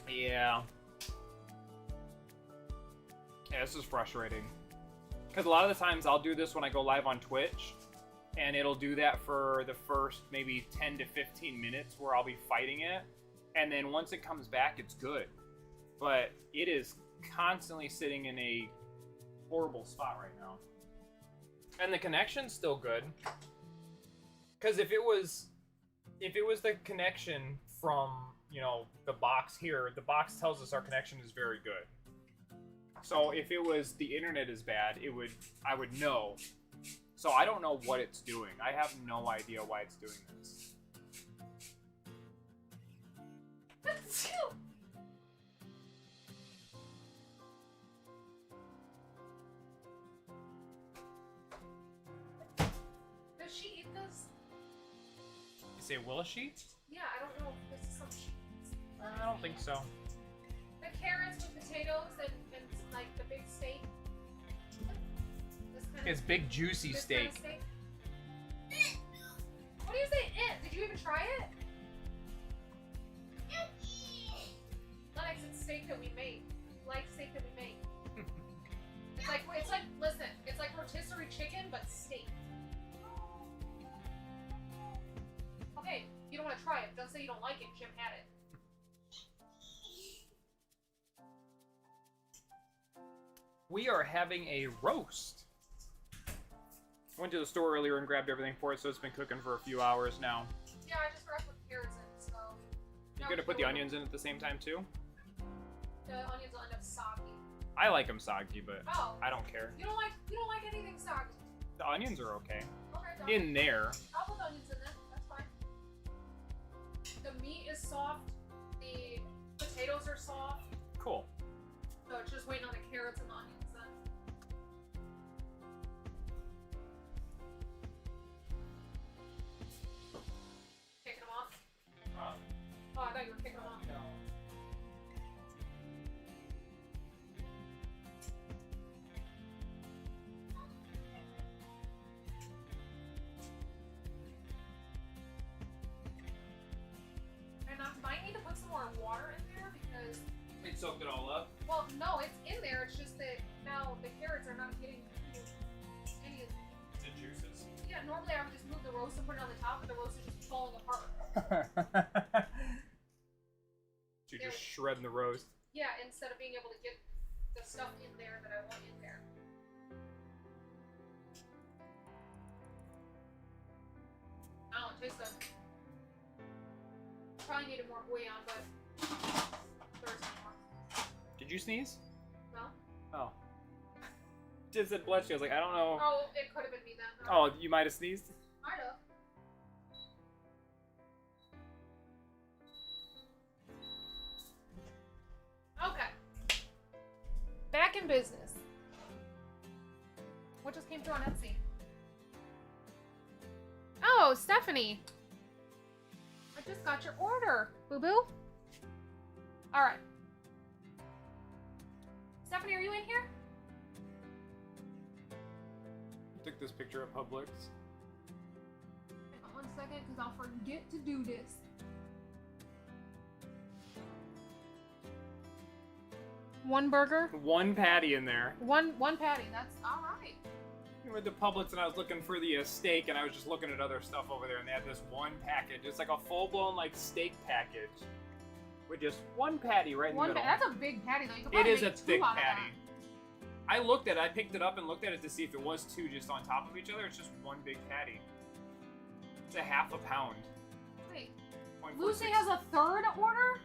Speaker 1: Yeah. Yeah, this is frustrating. Because a lot of the times I'll do this when I go live on Twitch, and it'll do that for the first maybe 10 to 15 minutes where I'll be fighting it, and then once it comes back, it's good. But it is constantly sitting in a horrible spot right now. And the connection's still good. Because if it was the connection from, you know, the box here, the box tells us our connection is very good. So if it was the internet is bad, I would know. So I don't know what it's doing. I have no idea why it's doing this.
Speaker 2: Does she eat this?
Speaker 1: You say will she?
Speaker 2: Yeah, I don't know if this is some she eats.
Speaker 1: I don't think so.
Speaker 2: The carrots with potatoes and like the big steak. This kind
Speaker 1: It's big juicy
Speaker 2: this
Speaker 1: steak.
Speaker 2: Kind of steak. What do you say? Did you even try it? Lennox, it's steak that we make. Like steak that we make. It's like listen, it's like rotisserie chicken but steak. Okay, you don't want to try it. Don't say you don't like it. Jim had it.
Speaker 1: We are having a roast. Went to the store earlier and grabbed everything for it, so it's been cooking for a few hours now.
Speaker 2: Yeah, I just forgot to put the carrots in, so...
Speaker 1: You gonna put the onions in at the same time too?
Speaker 2: The onions will end up soggy.
Speaker 1: I like them soggy, but
Speaker 2: Oh.
Speaker 1: I don't care.
Speaker 2: You don't like anything soggy.
Speaker 1: The onions are okay.
Speaker 2: Okay, done.
Speaker 1: In there.
Speaker 2: I'll put the onions in there. That's fine. The meat is soft. The potatoes are soft.
Speaker 1: Cool.
Speaker 2: So it's just waiting on the carrots and the onions then. Kicking them off? Oh, I thought you were kicking them off. And I might need to put some more water in there because...
Speaker 1: It soaked it all up.
Speaker 2: Well, no, it's in there. It's just that now the carrots are not getting any of
Speaker 1: The juices.
Speaker 2: Yeah, normally I would just move the roast and put it on the top, but the roast is just falling apart.
Speaker 1: So you're just shredding the roast.
Speaker 2: Yeah, instead of being able to get the stuff in there that I want in there. Oh, it tastes good. Probably needed more bouillon, but there's some more.
Speaker 1: Did you sneeze?
Speaker 2: No?
Speaker 1: Oh. Just said bless you. I was like, I don't know.
Speaker 2: Oh, it could have been me then.
Speaker 1: Oh, you might have sneezed?
Speaker 2: Might have. Okay. Back in business. What just came through on Etsy? Oh, Stephanie. I just got your order, boo-boo. All right. Stephanie, are you in here?
Speaker 1: Took this picture at Publix.
Speaker 2: Hang on 1 second, because I'll forget to do this. One burger?
Speaker 1: One patty in there.
Speaker 2: One patty. That's all right.
Speaker 1: We went to Publix and I was looking for the steak, and I was just looking at other stuff over there, and they had this one package. It's like a full-blown like steak package with just one patty right in the middle.
Speaker 2: That's a big patty though. You could
Speaker 1: It
Speaker 2: probably
Speaker 1: is a
Speaker 2: make two
Speaker 1: thick
Speaker 2: out of
Speaker 1: patty. I looked at it, I picked it up and looked at it to see if it was two just on top of each other. It's just one big patty. It's a half a pound.
Speaker 2: that. Wait,
Speaker 1: 0.46.
Speaker 2: Lucy has a third order?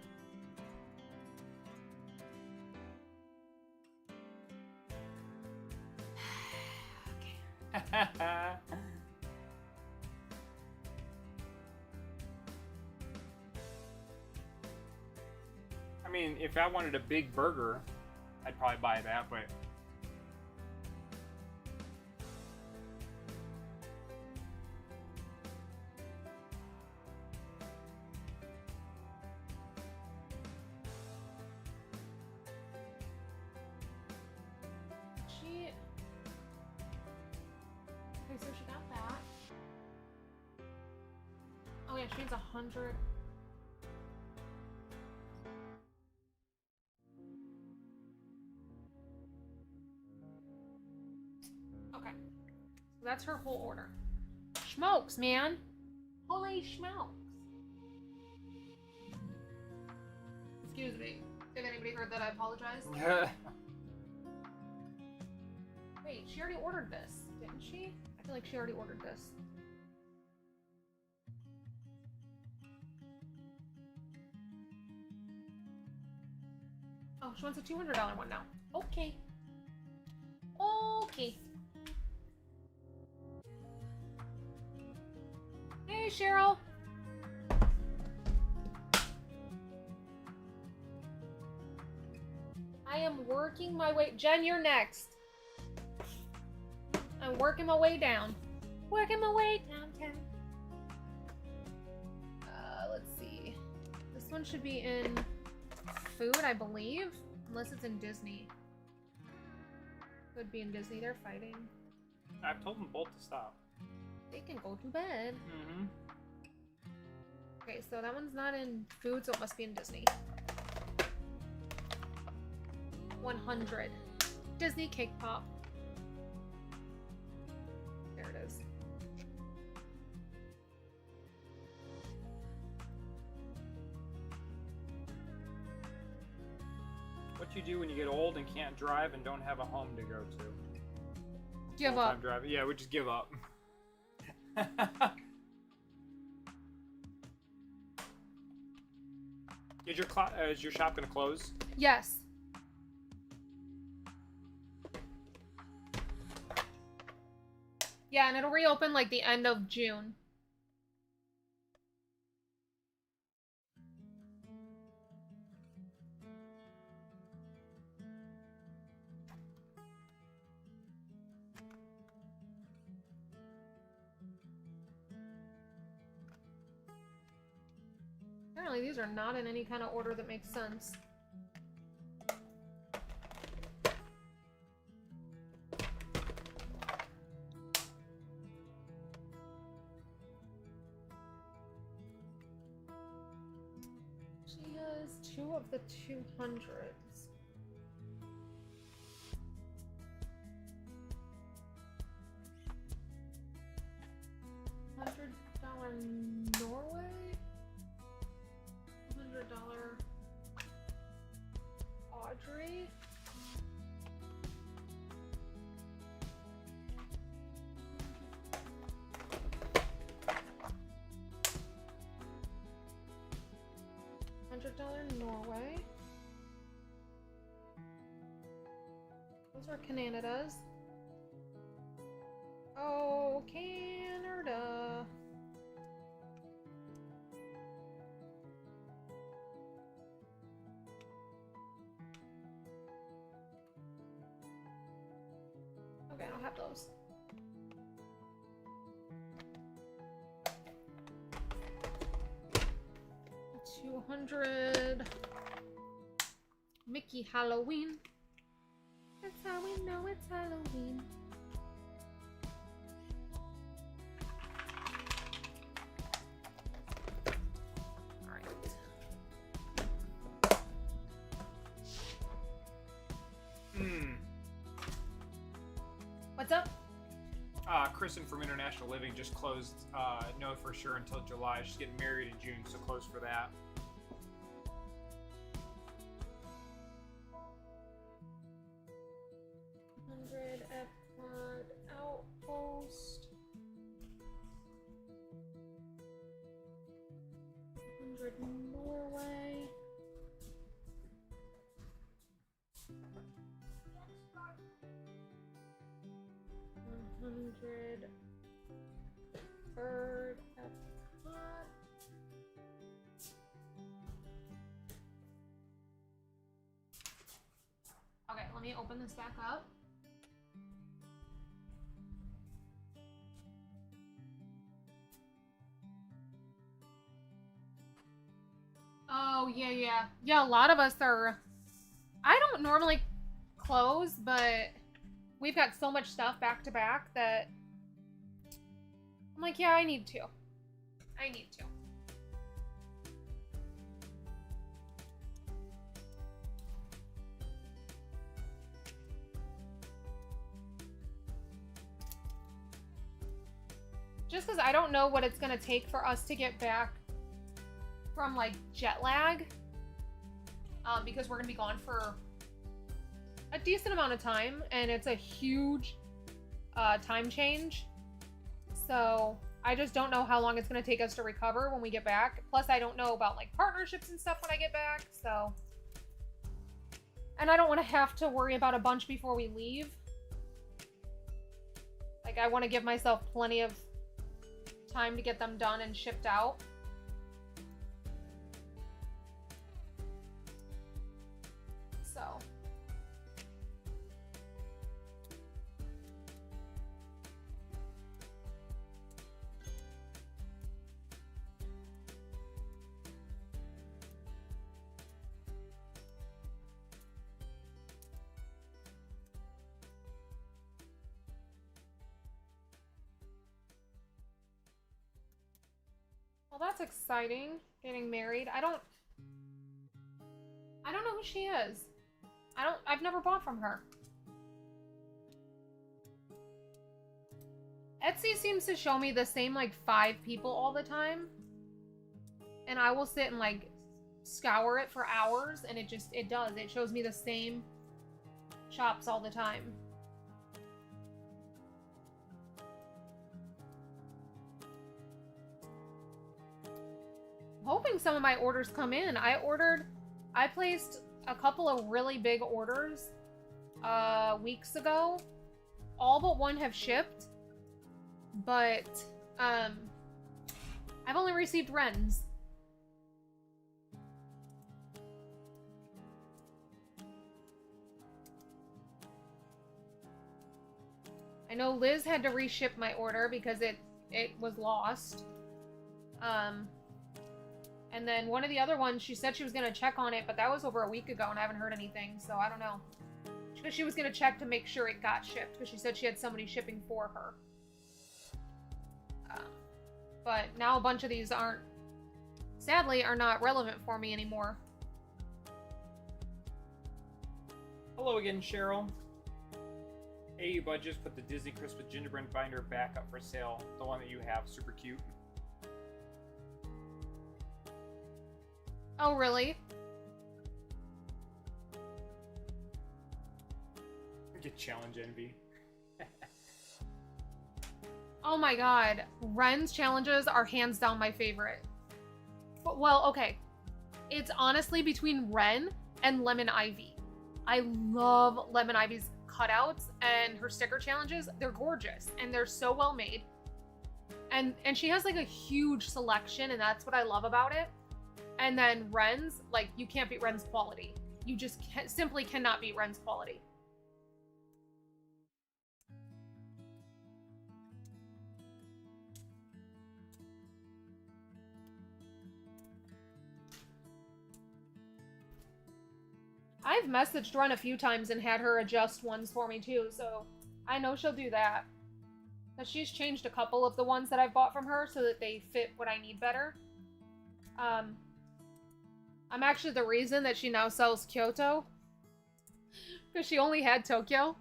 Speaker 1: I mean, if I wanted a big burger, I'd probably buy that, but
Speaker 2: yeah, she needs 100. Okay. So that's her whole order. Smokes, man. Holy smokes. Excuse me. If anybody heard that, I apologize. Wait, she already ordered this, didn't she? I feel like she already ordered this. Oh, she wants a $200 one now. Okay. Okay. Hey, Cheryl. I am working my way. Jen, you're next. I'm working my way down. Working my way downtown. Let's see. This one should be in food, I believe. Unless it's in Disney. Could be in Disney. They're fighting.
Speaker 1: I've told them both to stop.
Speaker 2: They can go to bed.
Speaker 1: Mm-hmm.
Speaker 2: Okay, so that one's not in food, so it must be in Disney. 100. Disney Cake Pop. There it is.
Speaker 1: What you do when you get old and can't drive and don't have a home to go to?
Speaker 2: Give up.
Speaker 1: Driving. Yeah, we just give up. Is your shop gonna close?
Speaker 2: Yes. Yeah, and it'll reopen like the end of June. Apparently these are not in any kind of order that makes sense. She has 2 of the 200s. $100 Norway? $100 Audrey. $100 Norway. Those are Canada's. Oh, Canada. Okay, I don't have those. $200 Mickey Halloween. That's how we know it's Halloween. Alright. What's up?
Speaker 1: Kristen from International Living just closed, no for sure until July. She's getting married in June, so close for that.
Speaker 2: Epcot Outpost. 100 Norway. $100 Bird Epcot. Okay, let me open this back up. Oh, yeah. Yeah, a lot of us are... I don't normally close, but we've got so much stuff back to back that I'm like, yeah, I need to. just because I don't know what it's gonna take for us to get back from like jet lag, because we're gonna be gone for a decent amount of time, and it's a huge time change. So I just don't know how long it's gonna take us to recover when we get back. Plus, I don't know about like partnerships and stuff when I get back. So, and I don't want to have to worry about a bunch before we leave. Like, I want to give myself plenty of time to get them done and shipped out. So. Well, that's exciting. Getting married. I don't know who she is. I've never bought from her. Etsy seems to show me the same like 5 people all the time. And I will sit and like scour it for hours, and it does. It shows me the same shops all the time. Hoping some of my orders come in. I placed a couple of really big orders weeks ago. All but one have shipped, but I've only received Wrens. I know Liz had to reship my order because it was lost. And then one of the other ones, she said she was going to check on it, but that was over a week ago and I haven't heard anything, so I don't know. Because she was going to check to make sure it got shipped, because she said she had somebody shipping for her. But now a bunch of these sadly, are not relevant for me anymore.
Speaker 1: Hello again, Cheryl. Hey, you bud, just put the Disney Christmas gingerbread binder back up for sale. The one that you have, super cute.
Speaker 2: Oh, really?
Speaker 1: Get challenge envy.
Speaker 2: Oh my god. Wren's challenges are hands down my favorite. Well, okay. It's honestly between Wren and Lemon Ivy. I love Lemon Ivy's cutouts and her sticker challenges. They're gorgeous and they're so well made. And she has like a huge selection, and that's what I love about it. And then Wren's, like, you can't beat Wren's quality. You just simply cannot beat Wren's quality. I've messaged Wren a few times and had her adjust ones for me too, so I know she'll do that. But she's changed a couple of the ones that I've bought from her so that they fit what I need better. I'm actually the reason that she now sells Kyoto. Because she only had Tokyo.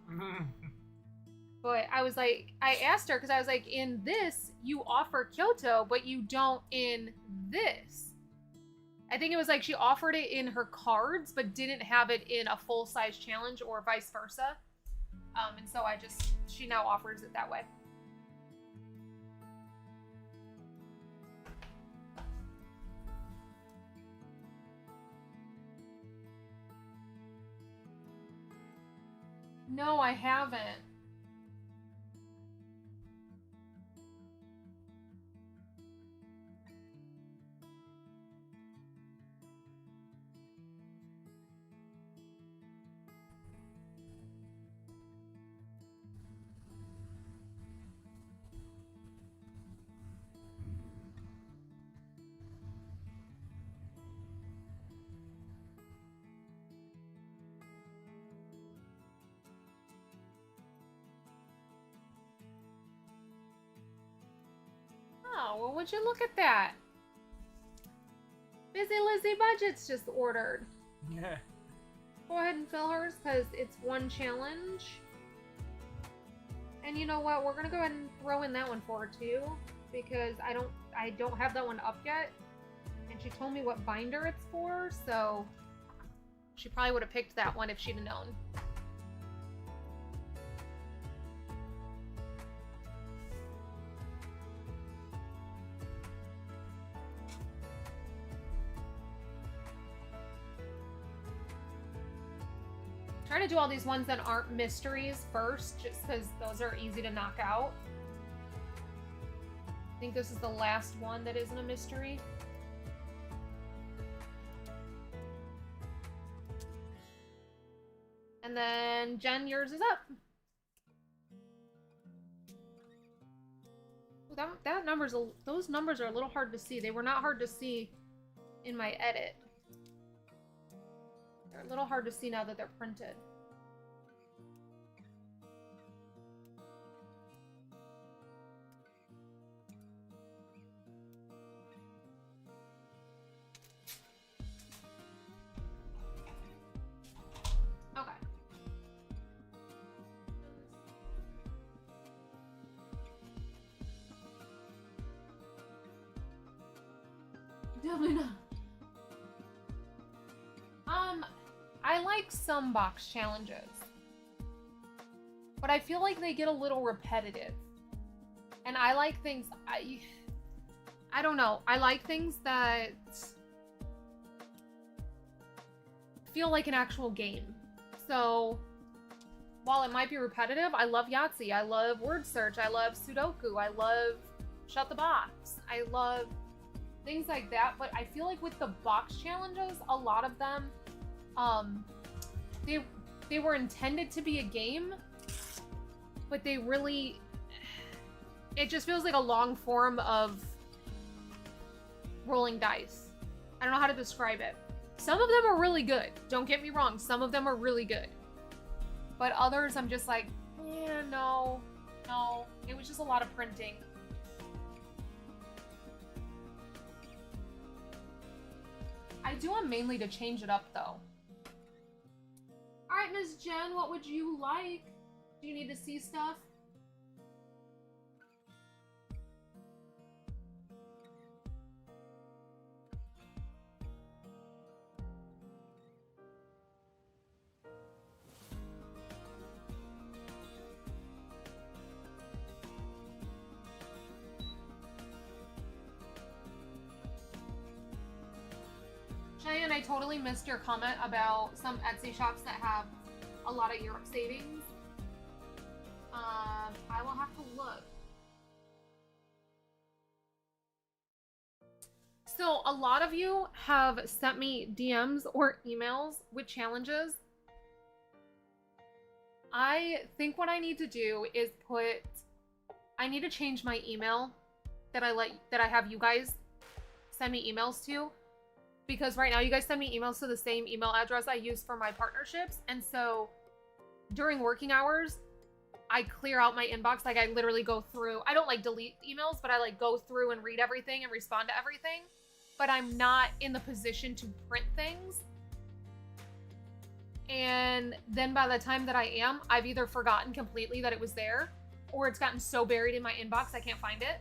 Speaker 2: But I was like, I asked her, because I was like, in this, you offer Kyoto, but you don't in this. I think it was like she offered it in her cards, but didn't have it in a full-size challenge or vice versa. And so she now offers it that way. No, I haven't. Oh, well, would you look at that? Busy Lizzie Budget's just ordered.
Speaker 1: Yeah.
Speaker 2: Go ahead and fill hers, because it's one challenge. And you know what? We're going to go ahead and throw in that one for her, too. because I don't have that one up yet. And she told me what binder it's for, so she probably would have picked that one if she'd have known. Try to do all these ones that aren't mysteries first, just because those are easy to knock out. I think this is the last one that isn't a mystery. And then Jen, yours is up. Those numbers are a little hard to see. They were not hard to see in my edit. They're a little hard to see now that they're printed. Okay. Definitely not. I like some box challenges, but I feel like they get a little repetitive. And I like things, I don't know. I like things that feel like an actual game. So while it might be repetitive, I love Yahtzee. I love word search. I love Sudoku. I love Shut the Box. I love things like that. But I feel like with the box challenges, a lot of them, they were intended to be a game, but they really, it just feels like a long form of rolling dice. I don't know how to describe it. Some of them are really good. Don't get me wrong. Some of them are really good. But others, I'm just like, yeah, no. It was just a lot of printing. I do them mainly to change it up, though. All right, Ms. Jen, what would you like? Do you need to see stuff? Cheyenne, I totally missed your comment about some Etsy shops that have a lot of Europe savings. I will have to look. So a lot of you have sent me DMs or emails with challenges. I think what I need to do is I need to change my email that I have you guys send me emails to. Because right now you guys send me emails to the same email address I use for my partnerships. And so during working hours, I clear out my inbox. Like I literally go through, I don't like delete emails, but I like go through and read everything and respond to everything. But I'm not in the position to print things. And then by the time that I am, I've either forgotten completely that it was there, or it's gotten so buried in my inbox I can't find it.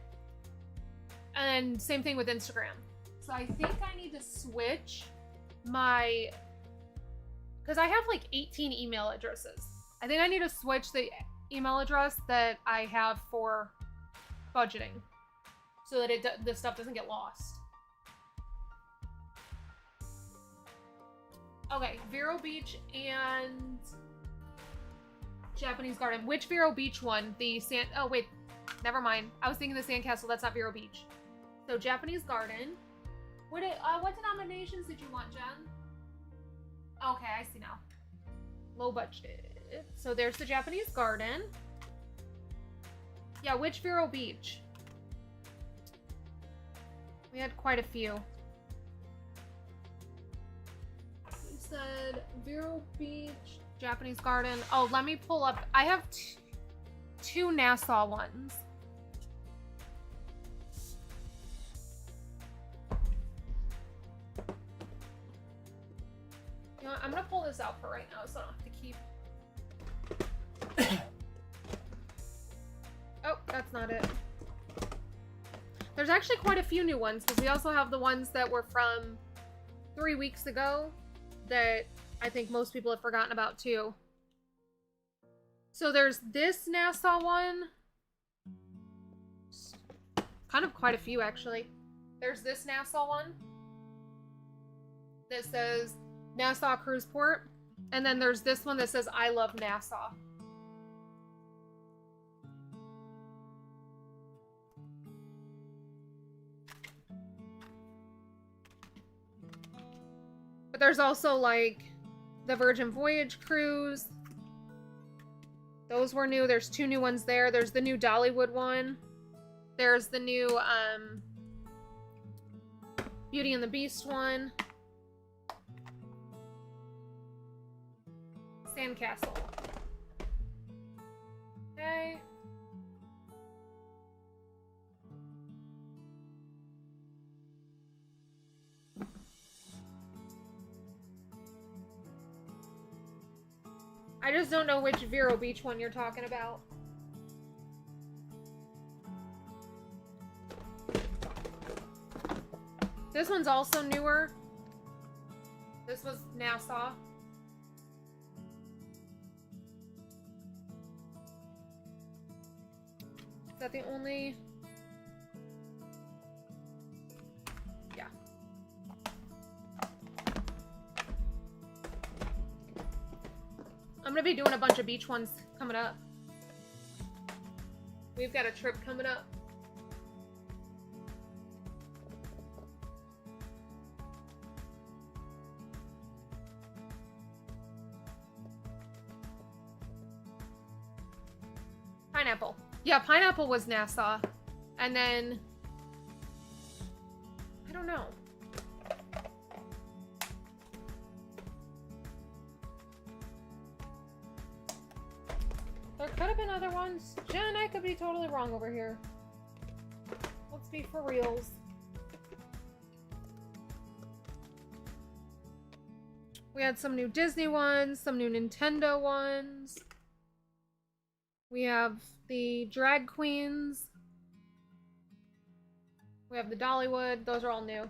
Speaker 2: And same thing with Instagram. So I think I need to switch my, because I have like 18 email addresses. I think I need to switch the email address that I have for budgeting so that this stuff doesn't get lost. Okay, Vero Beach and Japanese Garden. Which Vero Beach one? Oh wait, never mind. I was thinking the Sandcastle, that's not Vero Beach. So Japanese Garden. What denominations did you want, Jen? Okay, I see now. Low budget. So there's the Japanese Garden. Yeah, which Vero Beach? We had quite a few. You said Vero Beach, Japanese Garden. Oh, let me pull up. I have two Nassau ones. You know what, I'm gonna pull this out for right now so I don't have to keep... Oh, that's not it. There's actually quite a few new ones because we also have the ones that were from 3 weeks ago that I think most people have forgotten about too. So there's this Nassau one. Kind of quite a few actually. There's this Nassau one that says Nassau Cruise Port. And then there's this one that says I love Nassau. But there's also like the Virgin Voyage cruise. Those were new. There's 2 new ones there. There's the new Dollywood one. There's the new Beauty and the Beast one. Sandcastle. Okay. I just don't know which Vero Beach one you're talking about. This one's also newer. This was Nassau. Is that the only... Yeah. I'm gonna be doing a bunch of beach ones coming up. We've got a trip coming up. Pineapple. Yeah, Pineapple was Nassau. And then... I don't know. There could have been other ones. Jen, I could be totally wrong over here. Let's be for reals. We had some new Disney ones, some new Nintendo ones. We have the Drag Queens. We have the Dollywood. Those are all new.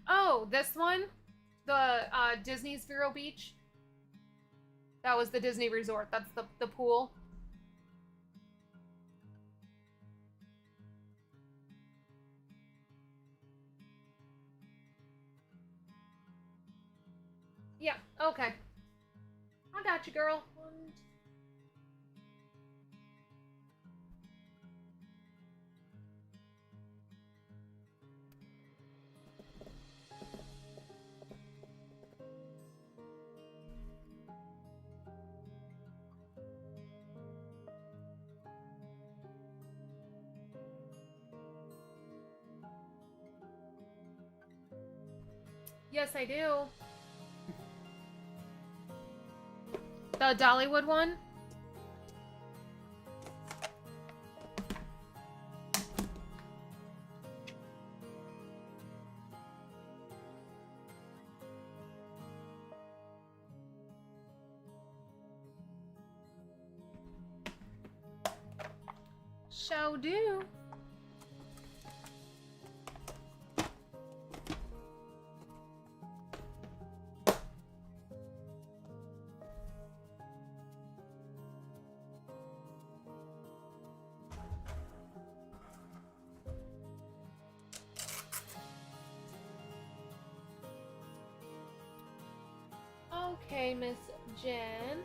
Speaker 2: Oh, this one? The Disney's Vero Beach. That was the Disney Resort. That's the pool. Yeah, okay. I got you, girl. Yes, I do. The Dollywood one? Shall do. Okay, Miss Jen.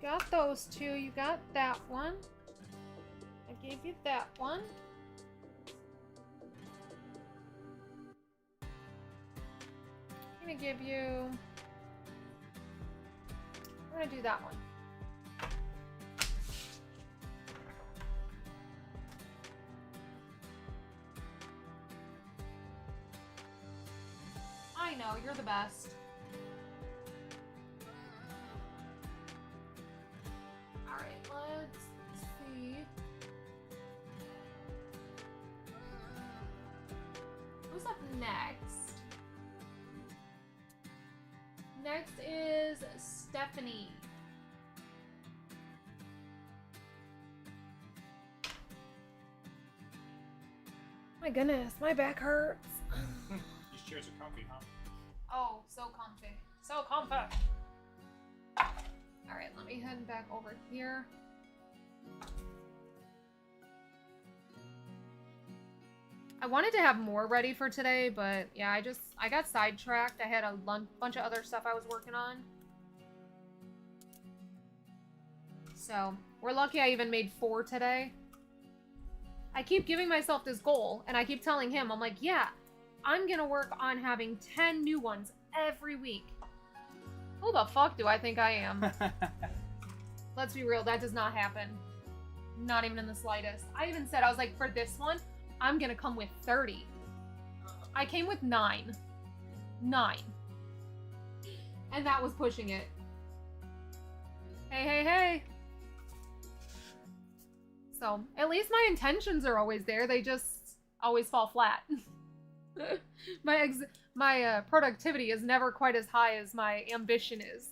Speaker 2: got those two. You got that one. I gave you that one. I'm gonna give you... I'm gonna do that one. I know, you're the best. Alright, let's see. Who's up next? Next is Stephanie. My goodness, my back hurts.
Speaker 1: These chairs are comfy, huh?
Speaker 2: Oh, so comfy. So comfy. Alright, let me head back over here. I wanted to have more ready for today, but yeah, I got sidetracked. I had a bunch of other stuff I was working on. So, we're lucky I even made 4 today. I keep giving myself this goal, and I keep telling him, I'm like, yeah, I'm gonna work on having 10 new ones every week. Who the fuck do I think I am? Let's be real, that does not happen. Not even in the slightest. I even said, I was like, for this one, I'm gonna come with 30. I came with 9. 9. And that was pushing it. Hey, hey, hey. So, at least my intentions are always there. They just always fall flat. My productivity is never quite as high as my ambition is.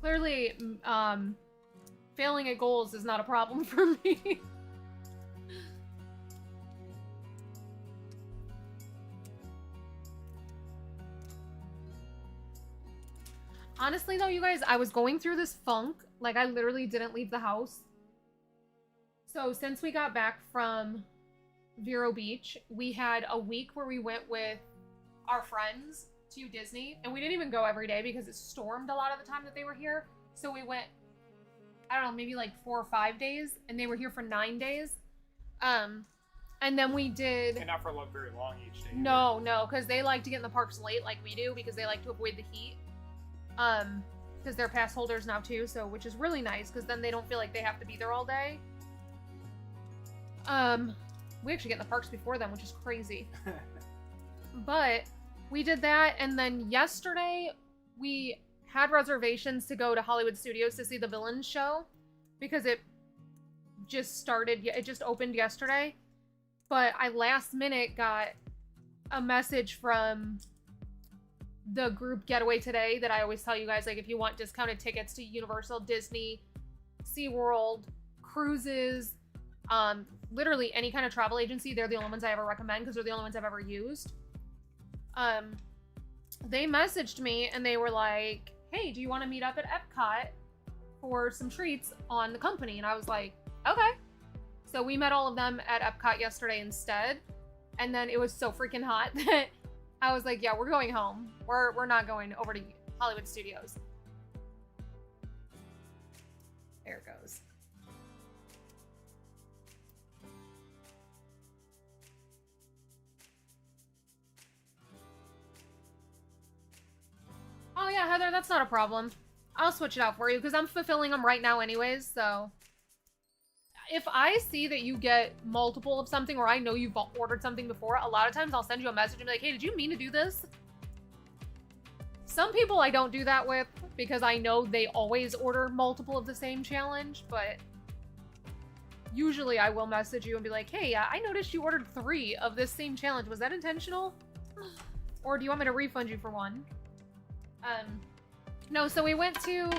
Speaker 2: Clearly, failing at goals is not a problem for me. Honestly though, you guys, I was going through this funk. Like, I literally didn't leave the house. So, since we got back from Vero Beach, we had a week where we went with our friends to Disney. And we didn't even go every day because it stormed a lot of the time that they were here. So we went, I don't know, maybe like 4 or 5 days. And they were here for 9 days. And then we did...
Speaker 1: And not for very long each day.
Speaker 2: No, because they like to get in the parks late like we do because they like to avoid the heat. Because they're pass holders now too, so which is really nice because then they don't feel like they have to be there all day. We actually get in the parks before them, which is crazy. But we did that, and then yesterday we had reservations to go to Hollywood Studios to see the Villains show because it just opened yesterday. But I last minute got a message from the group Getaway Today that I always tell you guys, like, if you want discounted tickets to Universal, Disney, SeaWorld, cruises, literally any kind of travel agency, they're the only ones I ever recommend because they're the only ones I've ever used. They messaged me and they were like, hey, do you want to meet up at Epcot for some treats on the company? And I was like, okay. So we met all of them at Epcot yesterday instead. And then it was so freaking hot that I was like, yeah, we're going home. We're not going over to Hollywood Studios. There it goes. Oh yeah, Heather, that's not a problem. I'll switch it out for you because I'm fulfilling them right now anyways, so. If I see that you get multiple of something or I know you've ordered something before, a lot of times I'll send you a message and be like, hey, did you mean to do this? Some people I don't do that with because I know they always order multiple of the same challenge, but usually I will message you and be like, hey, I noticed you ordered 3 of this same challenge. Was that intentional? Or do you want me to refund you for one? No, so we went to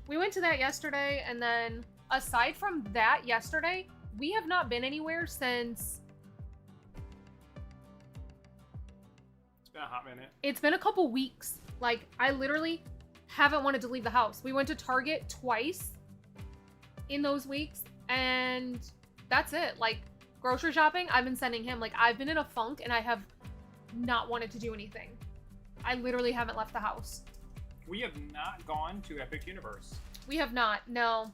Speaker 2: that yesterday, and then aside from that yesterday, we have not been anywhere since...
Speaker 1: It's been a hot minute.
Speaker 2: It's been a couple weeks. Like, I literally haven't wanted to leave the house. We went to Target twice in those weeks, and that's it. Like, grocery shopping, I've been sending him. Like, I've been in a funk, and I have not wanted to do anything. I literally haven't left the house.
Speaker 1: We have not gone to Epic Universe.
Speaker 2: We have not, no.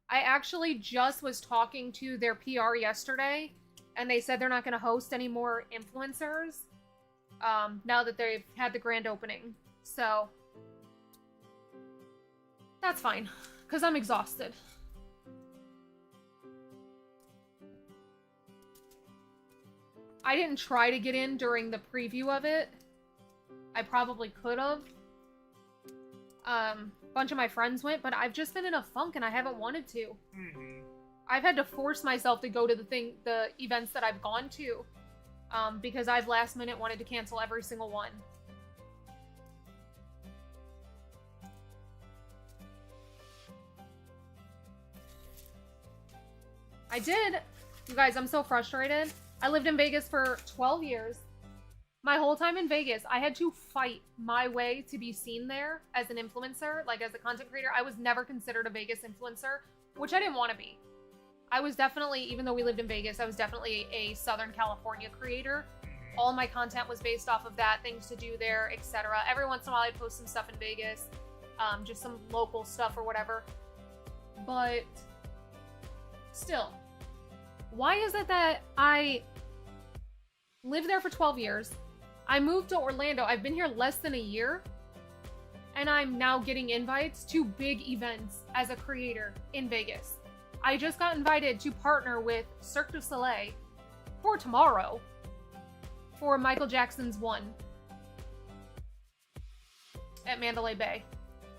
Speaker 2: I actually just was talking to their PR yesterday, and they said they're not going to host any more influencers now that they've had the grand opening. So, that's fine, because I'm exhausted. I didn't try to get in during the preview of it. I probably could have. A bunch of my friends went, but I've just been in a funk and I haven't wanted to.
Speaker 1: Mm-hmm.
Speaker 2: I've had to force myself to go to the events that I've gone to, because I've last minute wanted to cancel every single one. I did. You guys, I'm so frustrated. I lived in Vegas for 12 years. My whole time in Vegas, I had to fight my way to be seen there as an influencer, like as a content creator. I was never considered a Vegas influencer, which I didn't want to be. I was definitely, even though we lived in Vegas, I was definitely a Southern California creator. All my content was based off of that, things to do there, etc. Every once in a while I'd post some stuff in Vegas, just some local stuff or whatever. But still, why is it that I lived there for 12 years? I moved to Orlando. I've been here less than a year, and I'm now getting invites to big events as a creator in Vegas. I just got invited to partner with Cirque du Soleil for tomorrow for Michael Jackson's One at Mandalay Bay.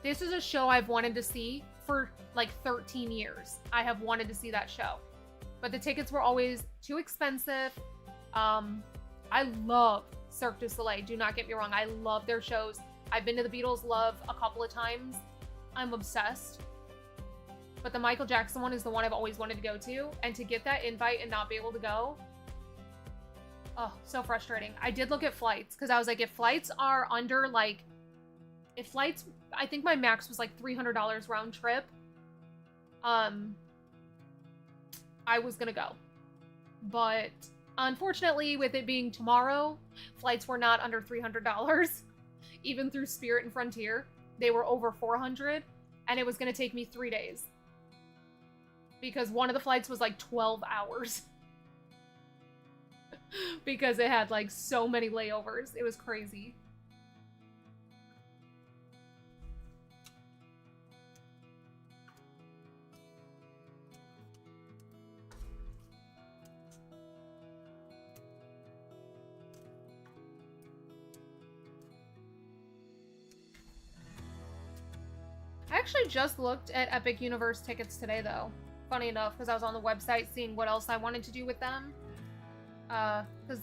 Speaker 2: This is a show I've wanted to see for like 13 years. I have wanted to see that show, but the tickets were always too expensive. I love Cirque du Soleil. Do not get me wrong. I love their shows. I've been to the Beatles Love a couple of times. I'm obsessed. But the Michael Jackson one is the one I've always wanted to go to. And to get that invite and not be able to go, oh, so frustrating. I did look at flights because I was like, if flights are under like, if flights, I think my max was like $300 round trip. I was gonna go. But unfortunately, with it being tomorrow, flights were not under $300. Even through Spirit and Frontier, they were over $400, and it was going to take me 3 days. Because one of the flights was like 12 hours. Because it had like so many layovers. It was crazy. I actually just looked at Epic Universe tickets today, though. Funny enough, because I was on the website seeing what else I wanted to do with them. Because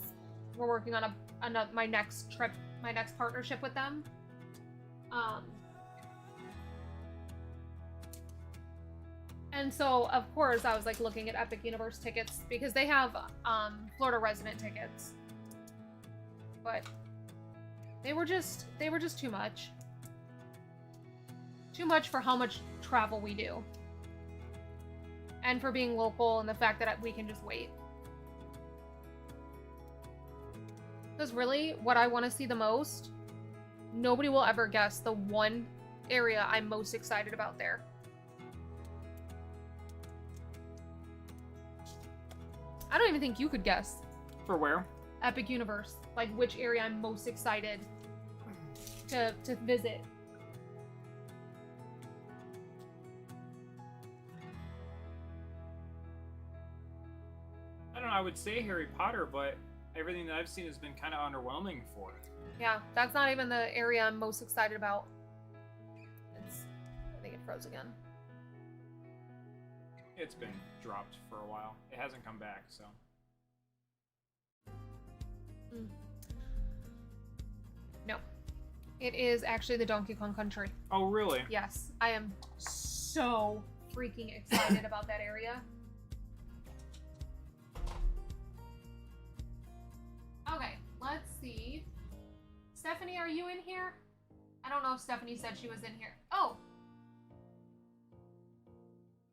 Speaker 2: we're working on my next trip, my next partnership with them. And so, of course, I was like looking at Epic Universe tickets because they have Florida resident tickets. But they were just too much. Too much for how much travel we do. And for being local and the fact that we can just wait. Because really, what I want to see the most, nobody will ever guess the one area I'm most excited about there. I don't even think you could guess.
Speaker 1: For where?
Speaker 2: Epic Universe. Like, which area I'm most excited to visit.
Speaker 1: I would say Harry Potter, but everything that I've seen has been kind of underwhelming for it.
Speaker 2: Yeah, that's not even the area I'm most excited about. I think it froze again.
Speaker 1: It's been dropped for a while. It hasn't come back, so.
Speaker 2: No. It is actually the Donkey Kong Country.
Speaker 1: Oh, really?
Speaker 2: Yes. I am so freaking excited about that area. Okay, let's see. Stephanie, are you in here? I don't know if Stephanie said she was in here. Oh!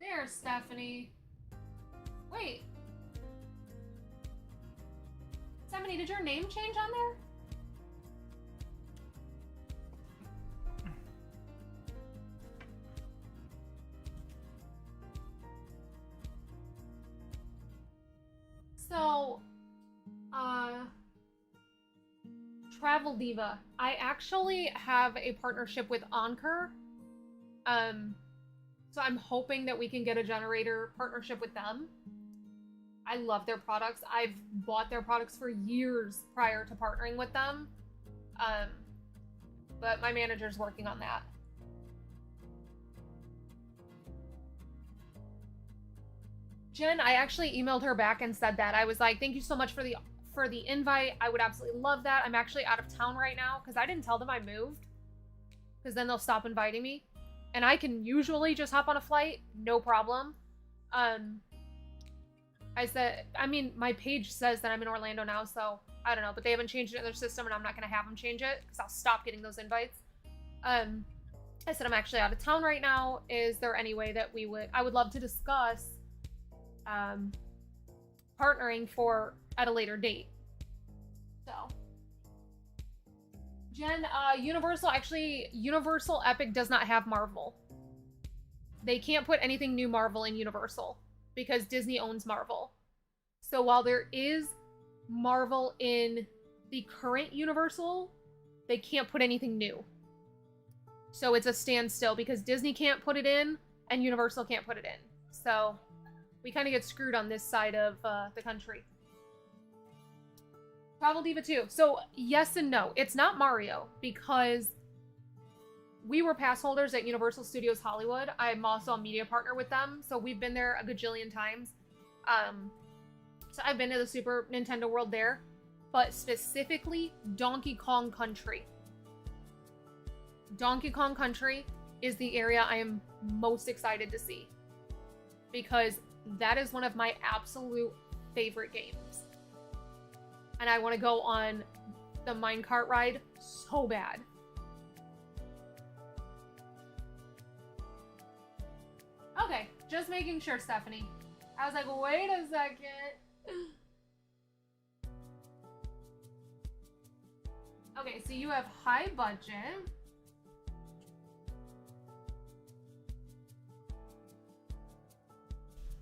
Speaker 2: There's Stephanie. Wait. Stephanie, did your name change on there? So, Travel Diva. I actually have a partnership with Anker. So I'm hoping that we can get a generator partnership with them. I love their products. I've bought their products for years prior to partnering with them. But my manager's working on that. Jen, I actually emailed her back and said that. I was like, thank you so much for the invite. I would absolutely love that. I'm actually out of town right now because I didn't tell them I moved. Because then they'll stop inviting me. And I can usually just hop on a flight, no problem. I said, I mean, my page says that I'm in Orlando now, so I don't know. But they haven't changed it in their system, and I'm not going to have them change it because I'll stop getting those invites. I said, I'm actually out of town right now. Is there any way that I would love to discuss partnering at a later date. So, Jen, Universal Epic does not have Marvel. They can't put anything new Marvel in Universal because Disney owns Marvel. So while there is Marvel in the current Universal, they can't put anything new. So it's a standstill because Disney can't put it in and Universal can't put it in. So we kind of get screwed on this side of the country. Travel Diva 2. So yes and no. It's not Mario because we were pass holders at Universal Studios Hollywood. I'm also a media partner with them, so we've been there a gajillion times. So I've been to the Super Nintendo World there, but specifically Donkey Kong Country. Donkey Kong Country is the area I am most excited to see because that is one of my absolute favorite games. And I want to go on the minecart ride so bad. Okay, just making sure, Stephanie. I was like, wait a second. Okay, so you have high budget.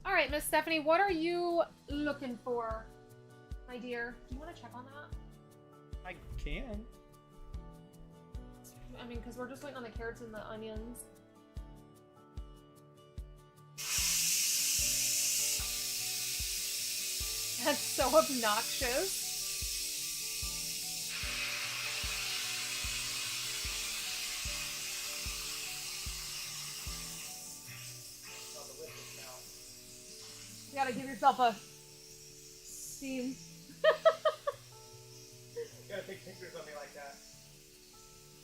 Speaker 2: All right, Miss Stephanie, what are you looking for, my dear? Do you want to check on that?
Speaker 1: I can.
Speaker 2: I mean, because we're just waiting on the carrots and the onions. That's so obnoxious. You gotta give yourself a steam.
Speaker 1: You gotta take pictures of me like that.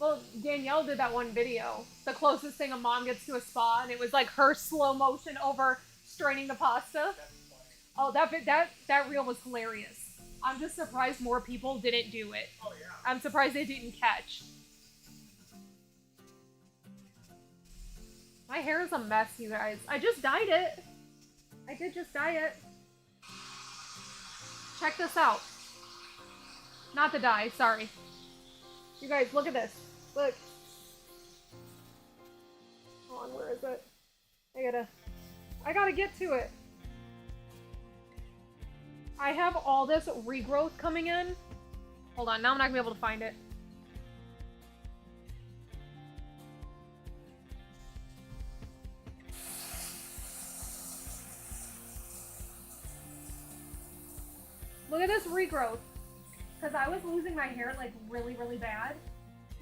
Speaker 2: Well, Danielle did that one video. The closest thing a mom gets to a spa, and it was like her slow motion over straining the pasta. Oh, that reel was hilarious. I'm just surprised more people didn't do it.
Speaker 1: Oh yeah.
Speaker 2: I'm surprised they didn't catch. My hair is a mess, you guys. I just dyed it. I did just dye it. Check this out. Not the dye, sorry. You guys, look at this. Look. Hold on, where is it? I gotta get to it. I have all this regrowth coming in. Hold on, now I'm not gonna be able to find it. Look at this regrowth. Because I was losing my hair like really, really bad.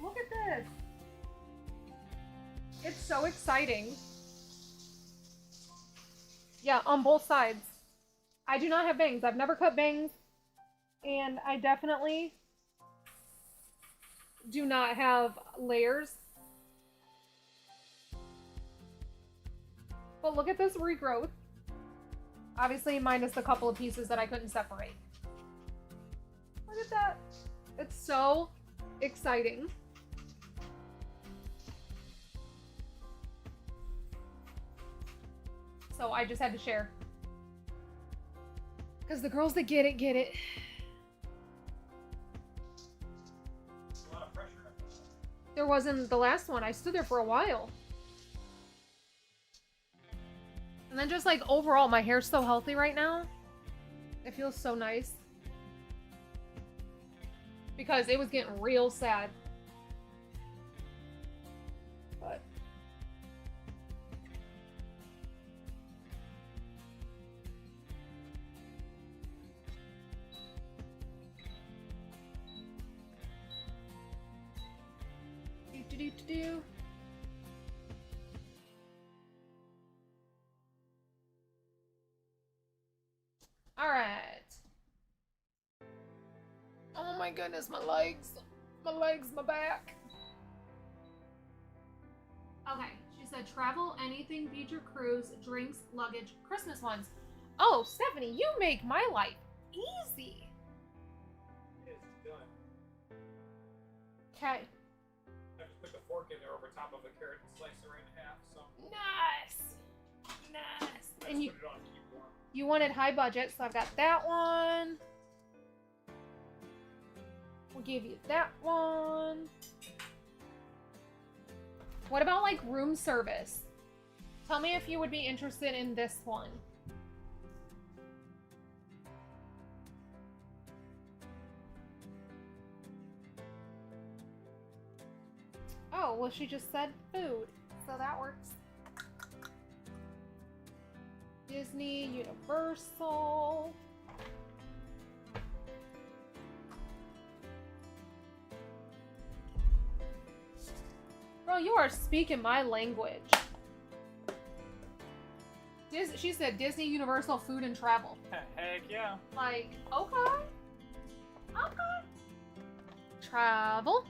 Speaker 2: Look at this. It's so exciting. Yeah, on both sides. I do not have bangs. I've never cut bangs. And I definitely do not have layers. But look at this regrowth. Obviously, minus a couple of pieces that I couldn't separate. Look at that. It's so exciting. So I just had to share. Because the girls that get it, get it.
Speaker 1: A lot of pressure.
Speaker 2: There wasn't the last one. I stood there for a while. And then just like overall, my hair's so healthy right now. It feels so nice. Because it was getting real sad. But do. All right. Oh my goodness, my legs, my back. Okay, she said travel, anything, beach or cruise, drinks, luggage, Christmas ones. Oh, Stephanie, you make my life easy.
Speaker 1: It's done.
Speaker 2: Okay.
Speaker 1: I just put the fork in there over top of the carrot and sliced it right in half, so.
Speaker 2: Nice. Nice. And you
Speaker 1: put it on to keep warm.
Speaker 2: You wanted high budget, so I've got that one. We'll give you that one. What about like room service? Tell me if you would be interested in this one. Oh, well, she just said food, so that works. Disney, Universal. Bro, you are speaking my language. She said Disney, Universal, food, and travel.
Speaker 1: Heck yeah.
Speaker 2: Like, okay. Okay. Travel.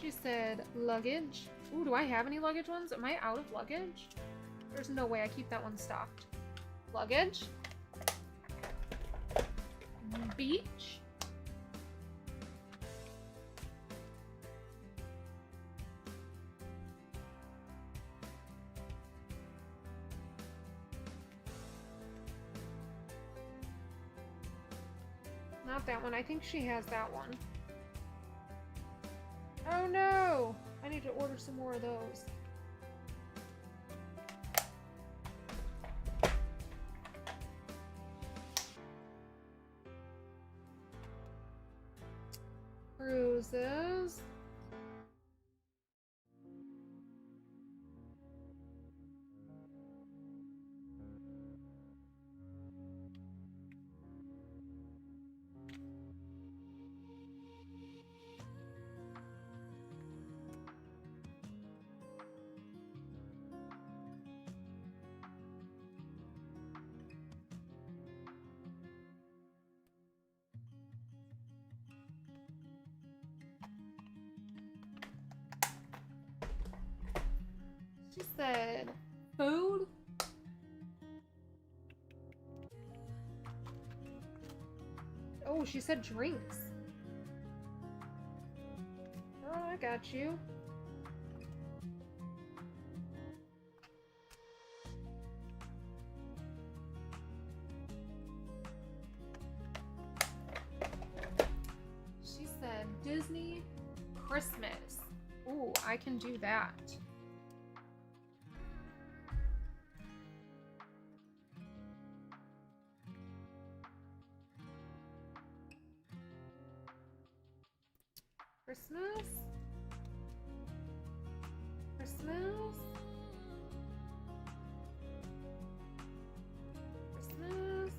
Speaker 2: She said luggage. Ooh, do I have any luggage ones? Am I out of luggage? There's no way I keep that one stocked. Luggage. Beach. Not that one. I think she has that one. Oh no! I need to order some more of those. Cruises. She said food. Oh, she said drinks. Oh, I got you. She said Disney Christmas. Ooh, I can do that. Christmas? Christmas? Christmas?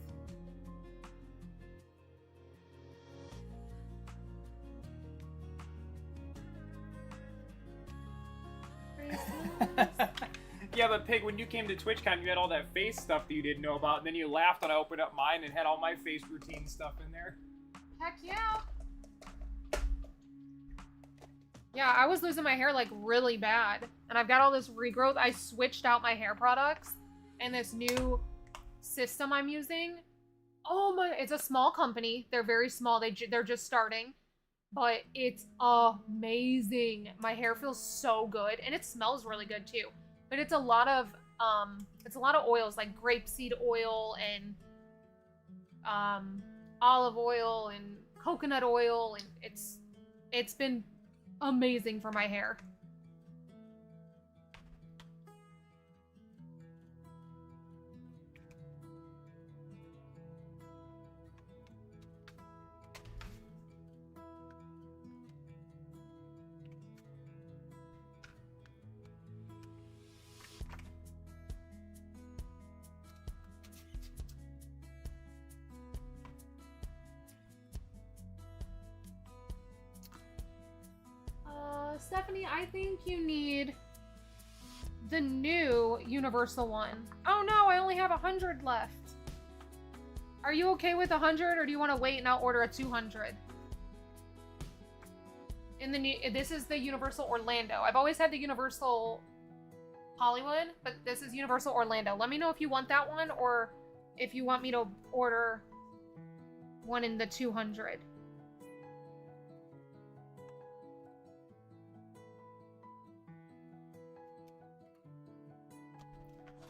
Speaker 2: Christmas?
Speaker 1: Yeah, but Pig, when you came to TwitchCon, you had all that face stuff that you didn't know about, and then you laughed when I opened up mine and had all my face routine stuff in there.
Speaker 2: Heck yeah. Yeah, I was losing my hair like really bad. And I've got all this regrowth. I switched out my hair products and this new system I'm using. Oh my, it's a small company. They're very small. They're just starting. But it's amazing. My hair feels so good and it smells really good too. But it's a lot of oils like grapeseed oil and olive oil and coconut oil, and it's been amazing for my hair. Stephanie, I think you need the new Universal one. Oh no, I only have 100 left. Are you okay with 100, or do you want to wait and I'll order a 200? This is the Universal Orlando. I've always had the Universal Hollywood, but this is Universal Orlando. Let me know if you want that one, or if you want me to order one in the 200.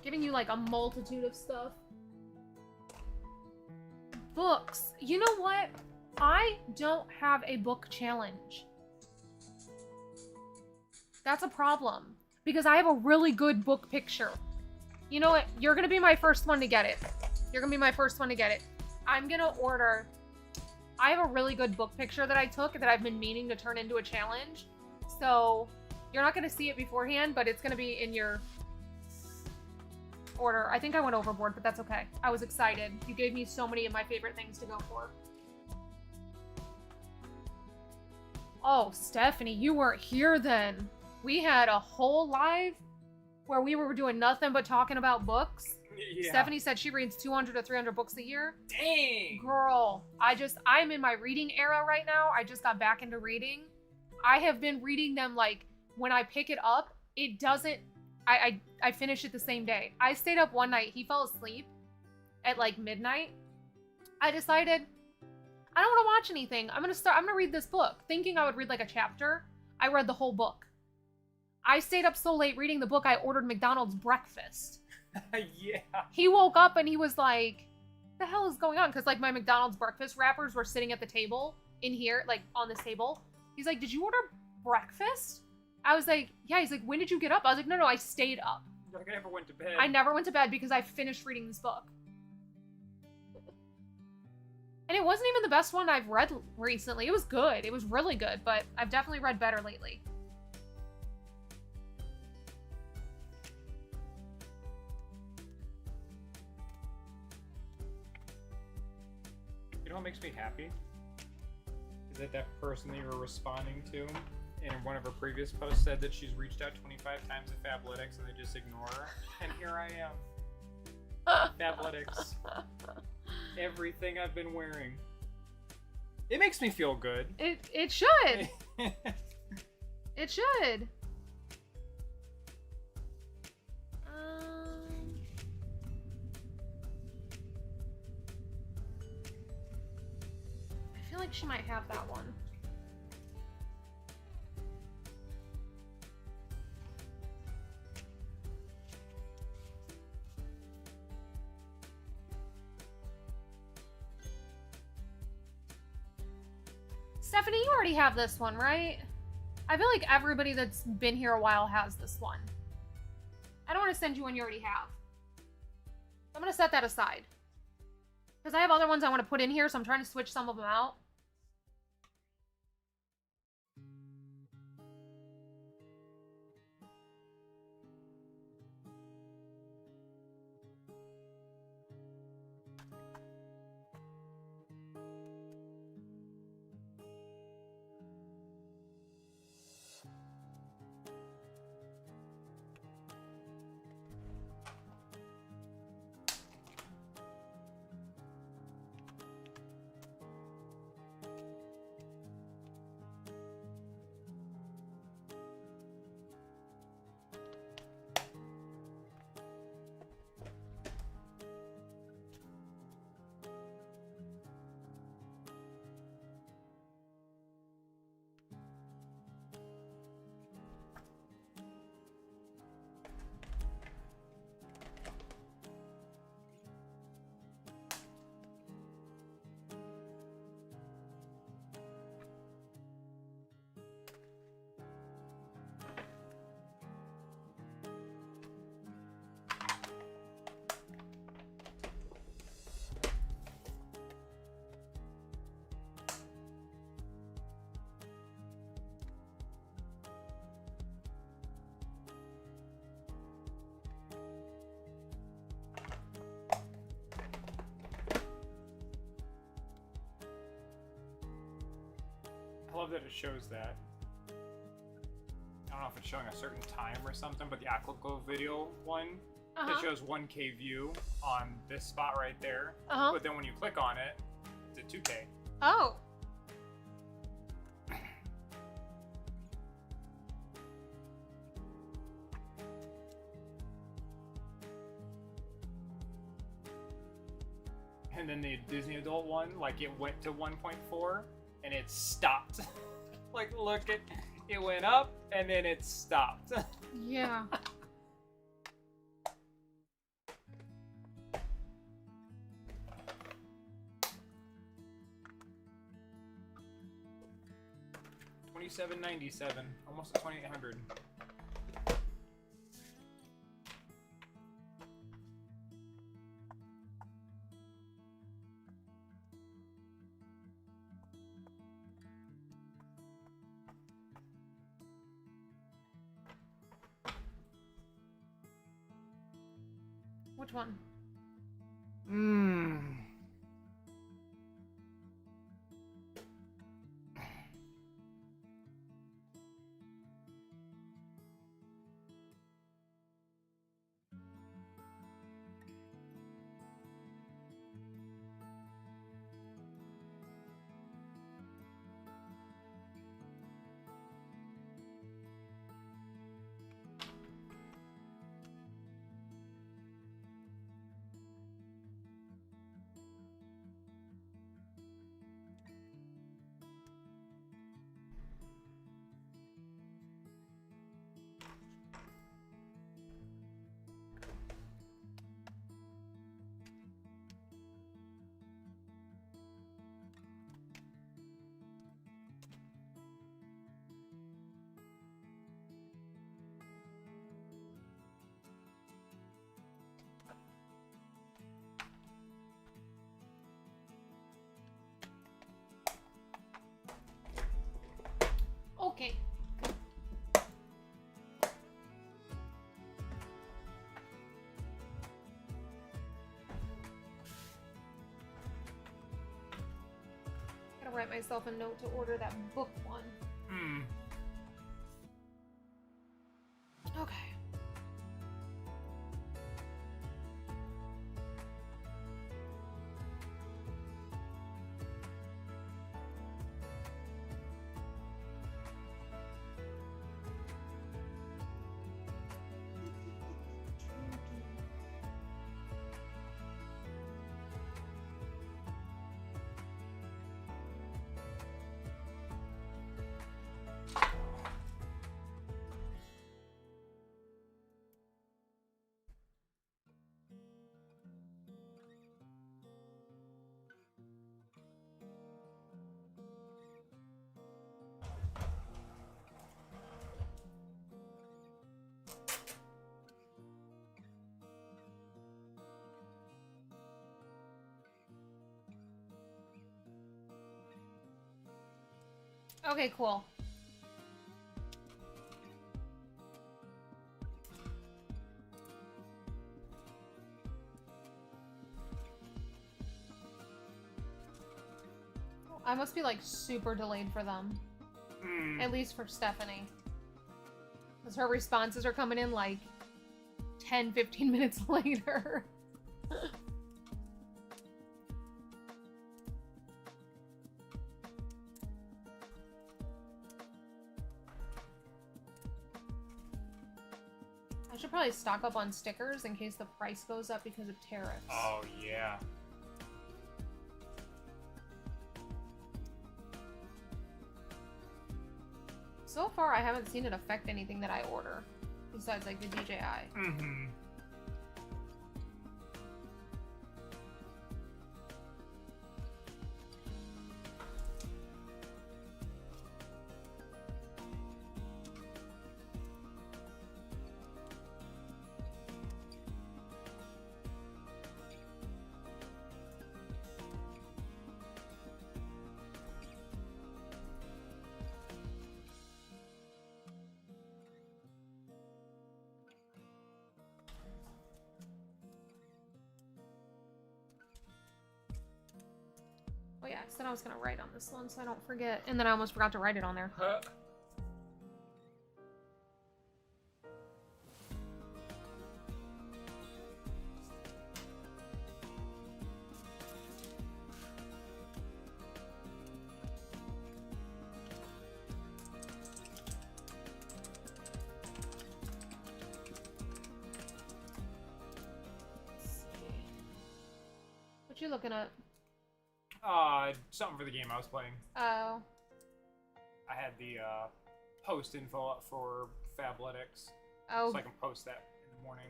Speaker 2: Giving you like a multitude of stuff. Books. You know what? I don't have a book challenge. That's a problem. Because I have a really good book picture. You know what? You're going to be my first one to get it. You're going to be my first one to get it. I'm going to order... I have a really good book picture that I took that I've been meaning to turn into a challenge. So, you're not going to see it beforehand, but it's going to be in your order. I think I went overboard, but that's okay. I was excited. You gave me so many of my favorite things to go for. Oh, Stephanie, you weren't here then. We had a whole live where we were doing nothing but talking about books. Yeah. Stephanie said she reads 200 to 300 books a year.
Speaker 1: Dang!
Speaker 2: Girl, I'm in my reading era right now. I just got back into reading. I have been reading them, like, when I pick it up, it doesn't... I finish it the same day. I stayed up one night. He fell asleep at, like, midnight. I decided, I don't want to watch anything. I'm gonna read this book. Thinking I would read, like, a chapter. I read the whole book. I stayed up so late reading the book, I ordered McDonald's breakfast.
Speaker 1: Yeah.
Speaker 2: He woke up and he was like, the hell is going on? Because, like, my McDonald's breakfast wrappers were sitting at the table in here, like, on this table. He's like, did you order breakfast? I was like, yeah. He's like, when did you get up? I was like, no, I stayed up.
Speaker 1: Like, I never went to bed.
Speaker 2: I never went to bed because I finished reading this book. And it wasn't even the best one I've read recently. It was good. It was really good, but I've definitely read better lately.
Speaker 1: You know what makes me happy? Is that person that you were responding to in one of her previous posts said that she's reached out 25 times to Fabletics and they just ignore her. And here I am. Fabletics. Everything I've been wearing. It makes me feel good.
Speaker 2: It should. It should. I feel like she might have that one. Stephanie, you already have this one, right? I feel like everybody that's been here a while has this one. I don't want to send you one you already have. I'm going to set that aside. Because I have other ones I want to put in here, so I'm trying to switch some of them out.
Speaker 1: I love that it shows that. don't know if it's showing a certain time or something, but the Aquaglow video one that shows 1K view on this spot right there. But then when you click on it, it's at 2K.
Speaker 2: Oh.
Speaker 1: And then the Disney adult one, like it went to 1.4 and it stopped. Like, look, it went up and then it stopped.
Speaker 2: Yeah.
Speaker 1: $27.97, almost at $2,800.
Speaker 2: Which one? Okay. Gotta write myself a note to order that book one. Okay. Okay, cool. I must be like super delayed for them. At least for Stephanie. Because her responses are coming in like 10-15 minutes later. I should probably stock up on stickers in case the price goes up because of tariffs.
Speaker 1: Oh, yeah.
Speaker 2: So far, I haven't seen it affect anything that I order. Besides, like, the DJI. Oh yeah, I said I was gonna write on this one so I don't forget. And then I almost forgot to write it on there. What you looking at?
Speaker 1: Something for the game I was playing.
Speaker 2: Oh.
Speaker 1: I had the post info up for Fabletics,
Speaker 2: Oh.
Speaker 1: so I can post that in the morning.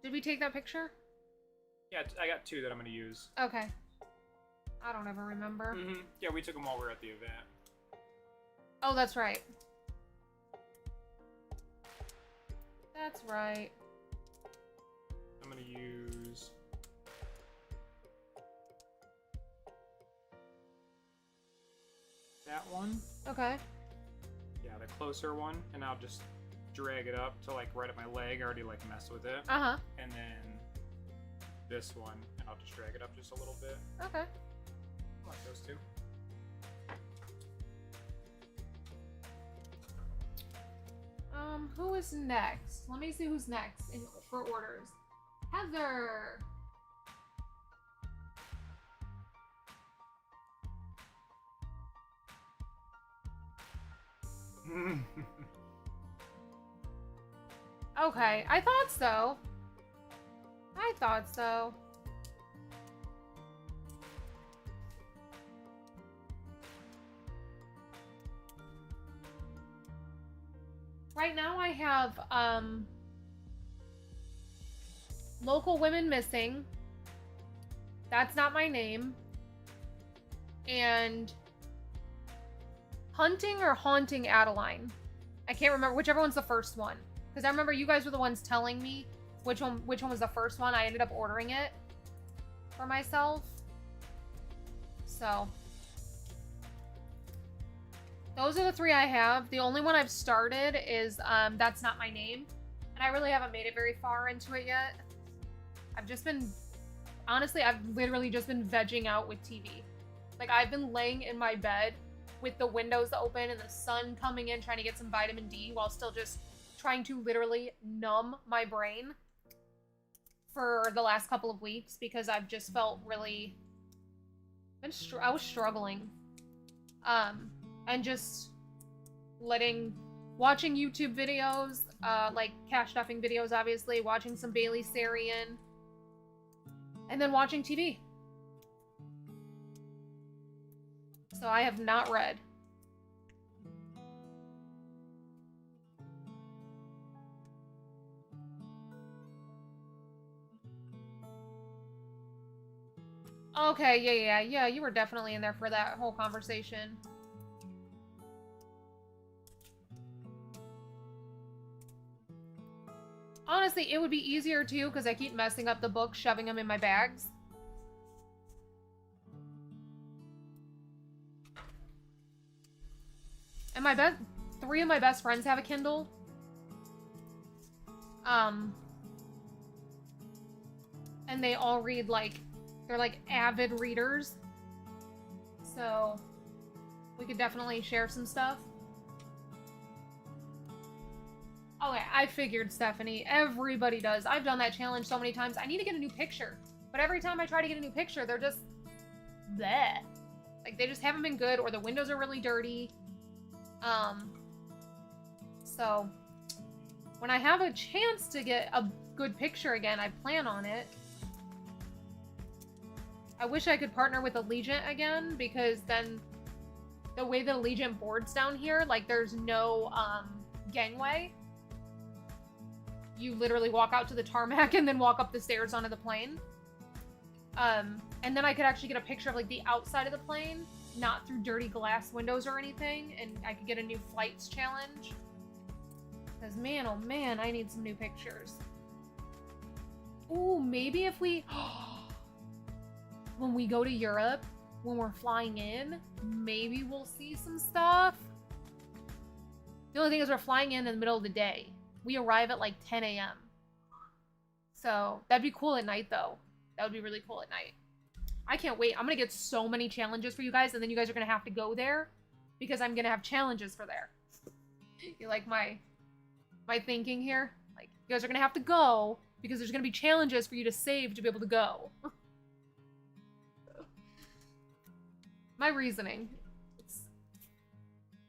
Speaker 2: Did we take that picture?
Speaker 1: Yeah, I got 2 that I'm gonna use.
Speaker 2: Okay. I don't ever remember.
Speaker 1: Yeah, we took them while we were at the event.
Speaker 2: Oh, that's right. That's right.
Speaker 1: I'm gonna use that one.
Speaker 2: Okay.
Speaker 1: Yeah, the closer one, and I'll just drag it up to like right at my leg. I already like mess with it.
Speaker 2: Uh-huh.
Speaker 1: And then this one, and I'll just drag it up just a little bit.
Speaker 2: Okay.
Speaker 1: I like those 2.
Speaker 2: Who is next? Let me see who's next for orders. Heather. Okay, I thought so. I thought so. Right now I have, Local Women Missing. That's Not My Name. And Hunting or Haunting Adeline. I can't remember, whichever one's the first one. Because I remember you guys were the ones telling me which one was the first one. I ended up ordering it for myself. So those are the 3 I have. The only one I've started is That's Not My Name. And I really haven't made it very far into it yet. I've just been, honestly, I've literally just been vegging out with TV. Like, I've been laying in my bed with the windows open and the sun coming in, trying to get some vitamin D while still just trying to literally numb my brain for the last couple of weeks because I've just felt really, I was struggling. And just watching YouTube videos, like cash stuffing videos, obviously, watching some Bailey Sarian, and then watching TV. So I have not read. Okay, yeah, you were definitely in there for that whole conversation. Honestly, it would be easier too, because I keep messing up the books, shoving them in my bags. And 3 of my best friends have a Kindle. And they all read, they're avid readers. So we could definitely share some stuff. Okay, I figured, Stephanie. Everybody does. I've done that challenge so many times. I need to get a new picture. But every time I try to get a new picture, they're just bleh. Like, they just haven't been good, or the windows are really dirty. So when I have a chance to get a good picture again, I plan on it. I wish I could partner with Allegiant again, because then the way that Allegiant boards down here, there's no, gangway. You literally walk out to the tarmac and then walk up the stairs onto the plane. And then I could actually get a picture of the outside of the plane, not through dirty glass windows or anything, and I could get a new flights challenge. Because man, oh man, I need some new pictures. Ooh, maybe if we, when we go to Europe, when we're flying in, maybe we'll see some stuff. The only thing is we're flying in the middle of the day. We arrive at 10 a.m. So that'd be cool at night, though. That would be really cool at night. I can't wait. I'm going to get so many challenges for you guys, and then you guys are going to have to go there because I'm going to have challenges for there. You like my thinking here? You guys are going to have to go because there's going to be challenges for you to save to be able to go. My reasoning.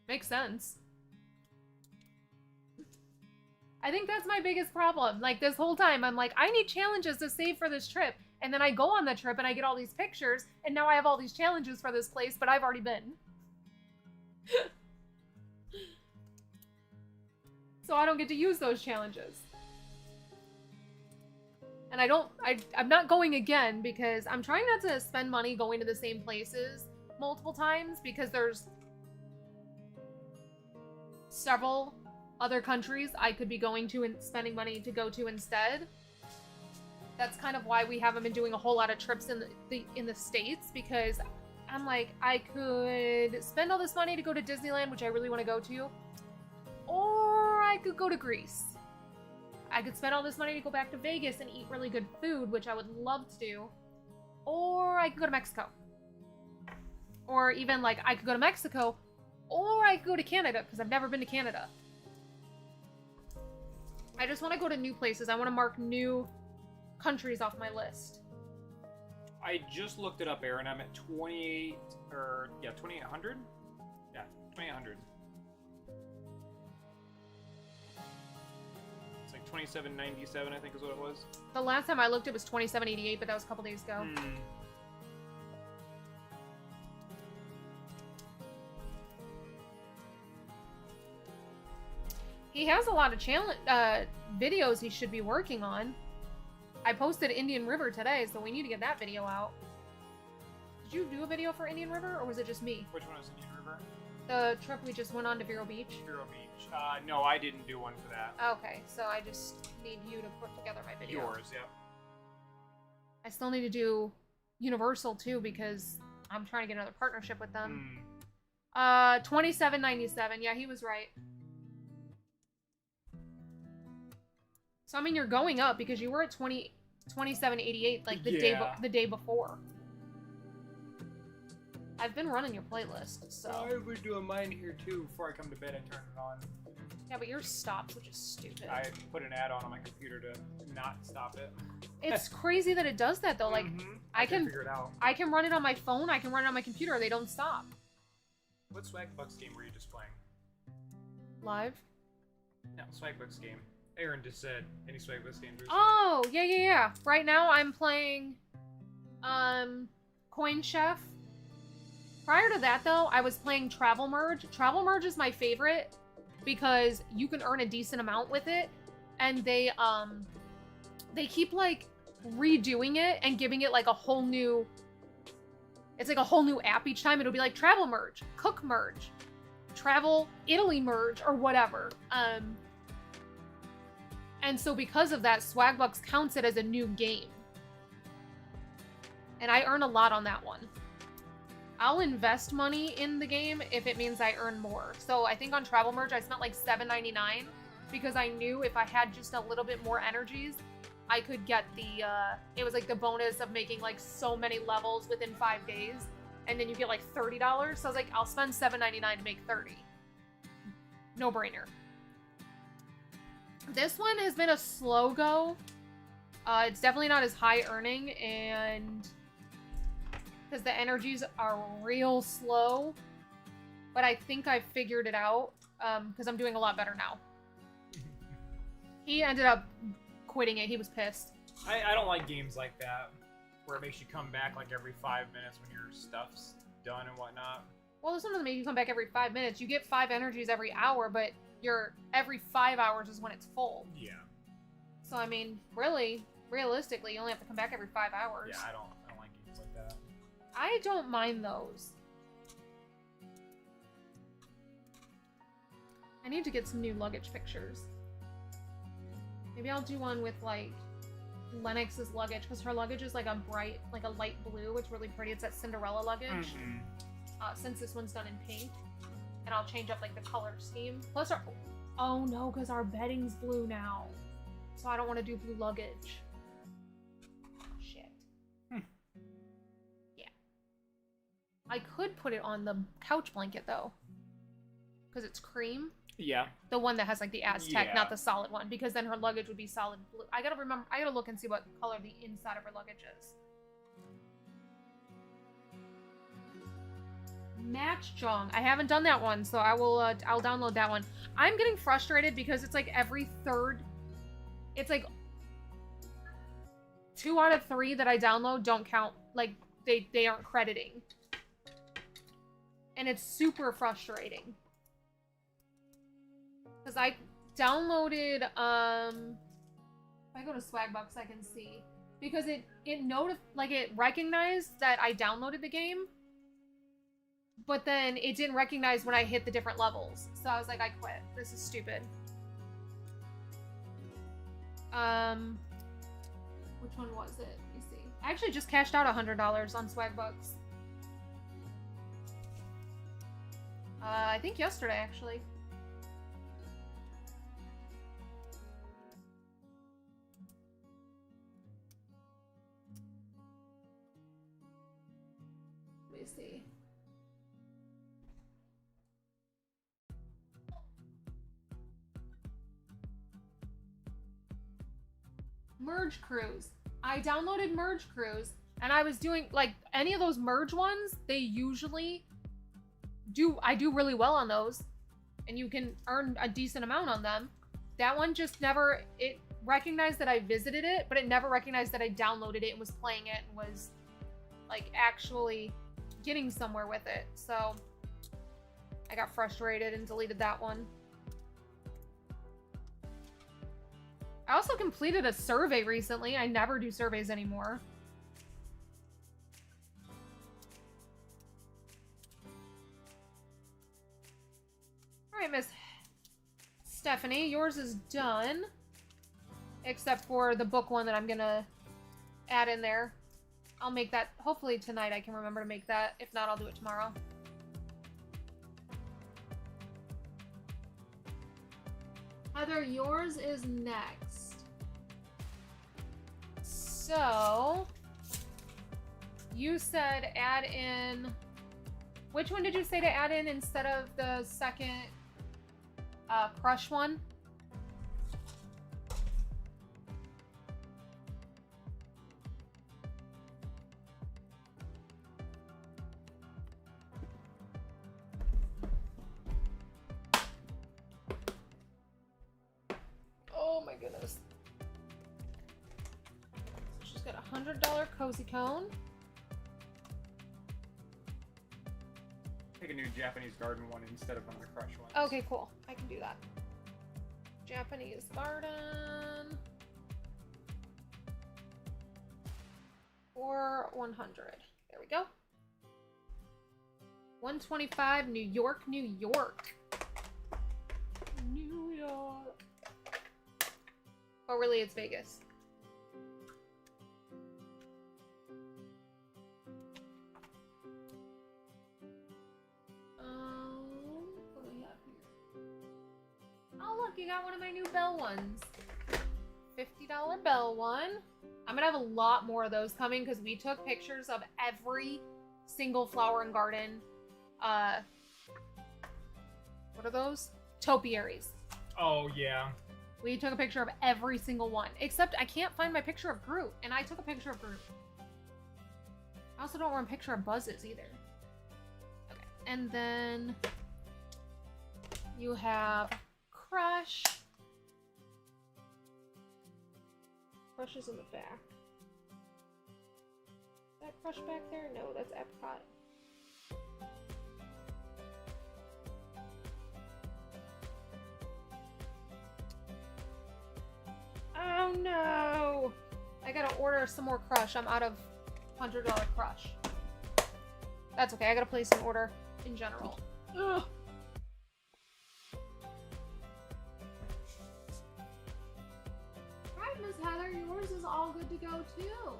Speaker 2: Makes sense. I think that's my biggest problem. This whole time, I'm I need challenges to save for this trip. And then I go on the trip and I get all these pictures, and now I have all these challenges for this place, but I've already been. So I don't get to use those challenges. And I'm not going again because I'm trying not to spend money going to the same places multiple times because there's several other countries I could be going to and spending money to go to instead. That's kind of why we haven't been doing a whole lot of trips in the States, because I'm like, I could spend all this money to go to Disneyland, which I really want to go to, or I could go to Greece. I could spend all this money to go back to Vegas and eat really good food, which I would love to do, or I could go to Mexico. Or even, like, I could go to Mexico, or I could go to Canada, because I've never been to Canada. I just want to go to new places. I want to mark new countries off my list.
Speaker 1: I just looked it up, Aaron. I'm at 2,800? Yeah, 2,800. It's like 2,797, I think is what it was.
Speaker 2: The last time I looked, it was 2,788, but that was a couple days ago. He has a lot of videos he should be working on. I posted Indian River today, so we need to get that video out. Did you do a video for Indian River, or was it just me?
Speaker 1: Which one was Indian River?
Speaker 2: The trip we just went on to Vero Beach.
Speaker 1: Vero Beach. No, I didn't do one for that.
Speaker 2: Okay, so I just need you to put together my video.
Speaker 1: Yours, yep.
Speaker 2: I still need to do Universal, too, because I'm trying to get another partnership with them. $27.97. Yeah, he was right. So, I mean, you're going up because you were at $27.88 like the day before. I've been running your playlist, so.
Speaker 1: I would do a mine here too before I come to bed and turn it on.
Speaker 2: Yeah, but yours stops, which is stupid.
Speaker 1: I put an add-on on my computer to not stop it.
Speaker 2: It's crazy that it does that though. Like, I can
Speaker 1: figure it out.
Speaker 2: I can run it on my phone. I can run it on my computer. They don't stop.
Speaker 1: What Swagbucks game were you just playing?
Speaker 2: Live?
Speaker 1: No, Swagbucks game. Aaron just said any Swagbucks game.
Speaker 2: Oh, yeah. Right now I'm playing Coin Chef. Prior to that though, I was playing Travel Merge. Travel Merge is my favorite because you can earn a decent amount with it, and they keep like redoing it and giving it like a whole new. It's like a whole new app each time. It'll be like Travel Merge, Cook Merge, Travel Italy Merge, or whatever. And so because of that, Swagbucks counts it as a new game. And I earn a lot on that one. I'll invest money in the game if it means I earn more. So I think on Travel Merge, I spent like $7.99 because I knew if I had just a little bit more energies, I could get the, it was like the bonus of making like so many levels within 5 days. And then you get like $30. So I was like, I'll spend $7.99 to make 30. No brainer. This one has been a slow go. It's definitely not as high earning, and because the energies are real slow, but I think I figured it out because I'm doing a lot better now. He ended up quitting it. He was pissed.
Speaker 1: I don't like games like that where it makes you come back like every 5 minutes when your stuff's done and whatnot.
Speaker 2: Well, this one doesn't make you come back every 5 minutes. You get 5 energies every hour, but every 5 hours is when it's full.
Speaker 1: Yeah.
Speaker 2: So I mean, really, realistically, you only have to come back every 5 hours.
Speaker 1: Yeah, I don't like games like that.
Speaker 2: I don't mind those. I need to get some new luggage pictures. Maybe I'll do one with like Lennox's luggage, because her luggage is like a bright, like a light blue. It's really pretty. It's that Cinderella luggage. Since this one's done in pink. And I'll change up like the color scheme. Plus oh no, because our bedding's blue now. So I don't want to do blue luggage. Shit. Yeah. I could put it on the couch blanket though. Because it's cream.
Speaker 1: Yeah.
Speaker 2: The one that has like the Aztec,
Speaker 1: Yeah.
Speaker 2: not the solid one. Because then her luggage would be solid blue. I gotta look and see what color the inside of her luggage is. Matchjong. I haven't done that one, so I'll download that one. I'm getting frustrated because it's like every third. It's like 2 out of 3 that I download don't count. Like, they aren't crediting. And it's super frustrating. Because I downloaded, if I go to Swagbucks, I can see. Because it recognized that I downloaded the game. But then it didn't recognize when I hit the different levels. So I was like, I quit. This is stupid. Which one was it? Let me see. I actually just cashed out $100 on Swagbucks. I think yesterday, actually. Let me see. Merge Cruise. I downloaded Merge Cruise, and I was doing, like, any of those merge ones, they usually I do really well on those, and you can earn a decent amount on them. That one just never, it recognized that I visited it, but it never recognized that I downloaded it and was playing it and was, like, actually getting somewhere with it. So I got frustrated and deleted that one. I also completed a survey recently. I never do surveys anymore. Alright, Miss Stephanie, yours is done. Except for the book one that I'm gonna add in there. I'll make that, hopefully tonight I can remember to make that. If not, I'll do it tomorrow. Heather, yours is next. So, you said add in, which one did you say to add in instead of the second crush one? Oh my goodness. So she's got a $100 cozy cone.
Speaker 1: Take a new Japanese garden one instead of one of the crush ones.
Speaker 2: Okay, cool. I can do that. Japanese garden. For 100. There we go. 125, New York, New York. New York. Oh, really? It's Vegas. What do we have here? Oh, look, you got one of my new bell ones. $50 bell one. I'm gonna have a lot more of those coming because we took pictures of every single flower and garden. What are those? Topiaries.
Speaker 1: Oh, yeah.
Speaker 2: We took a picture of every single one. Except I can't find my picture of Groot. And I took a picture of Groot. I also don't want a picture of Buzzes either. Okay. And then you have Crush. Crush is in the back. Is that Crush back there? No, that's Epcot. Oh no! I gotta order some more Crush. I'm out of $100 Crush. That's okay. I gotta place an order in general. Ugh. Alright, Miss Heather, yours is all good to go too.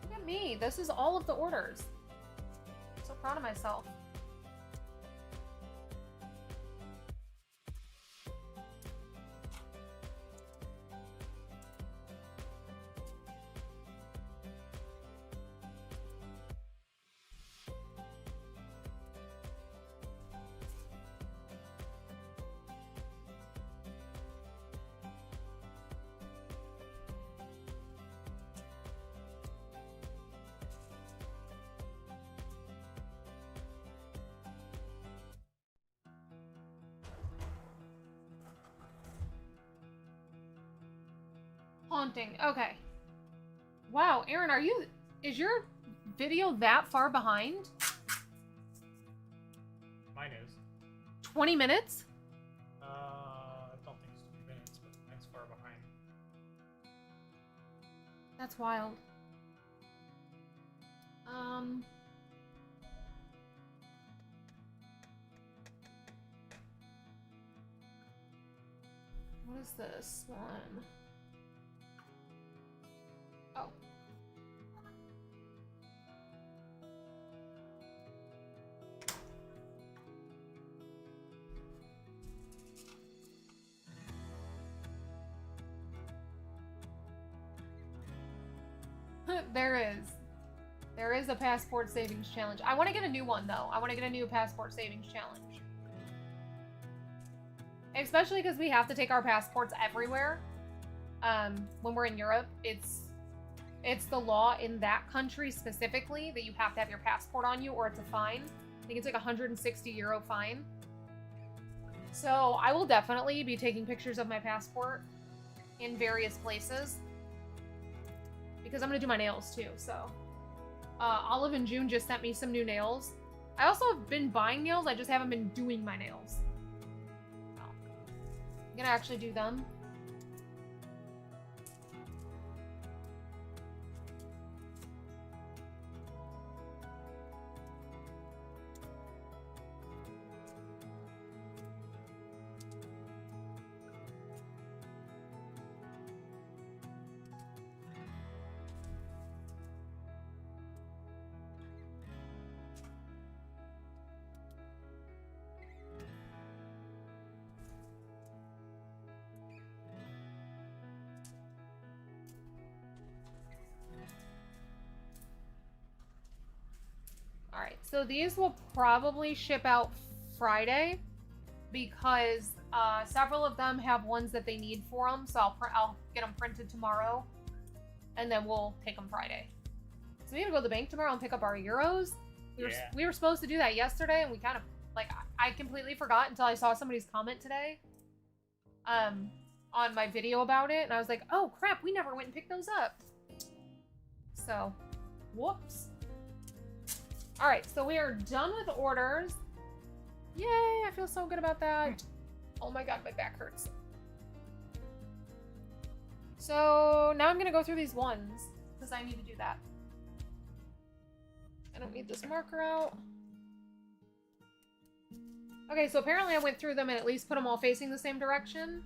Speaker 2: Look at me. This is all of the orders. I'm so proud of myself. Haunting. Okay. Wow, Aaron, is your video that far behind?
Speaker 1: Mine is.
Speaker 2: 20 minutes?
Speaker 1: I don't think it's 20 minutes, but mine's far behind.
Speaker 2: That's wild. What is this one? Oh. There is a passport savings challenge. I want to get a new one though. I want to get a new passport savings challenge. Especially because we have to take our passports everywhere. When we're in Europe, it's the law in that country specifically that you have to have your passport on you or it's a fine. I think it's like €160 fine. So I will definitely be taking pictures of my passport in various places because I'm gonna do my nails too. So Olive and June just sent me some new nails. I also have been buying nails, I just haven't been doing my nails. I'm gonna actually do them. Alright, so these will probably ship out Friday because several of them have ones that they need for them, so I'll get them printed tomorrow and then we'll take them Friday. So we gotta go to the bank tomorrow and pick up our euros. We were supposed to do that yesterday and we kind of, like, I completely forgot until I saw somebody's comment today on my video about it and I was like, oh crap, we never went and picked those up. So, whoops. Alright, so we are done with orders. Yay, I feel so good about that. Oh my god, my back hurts. So now I'm gonna go through these ones, because I need to do that. I don't need this marker out. Okay, so apparently I went through them and at least put them all facing the same direction.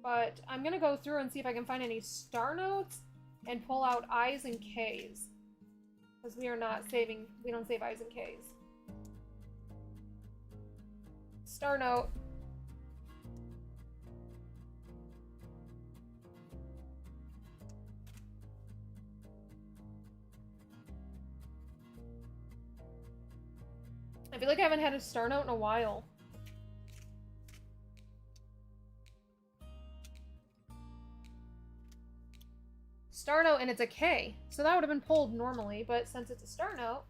Speaker 2: But I'm gonna go through and see if I can find any star notes and pull out I's and K's. Because we don't save I's and K's. Star note. I feel like I haven't had a star note in a while. Star note and it's a K. So that would have been pulled normally, but since it's a star note.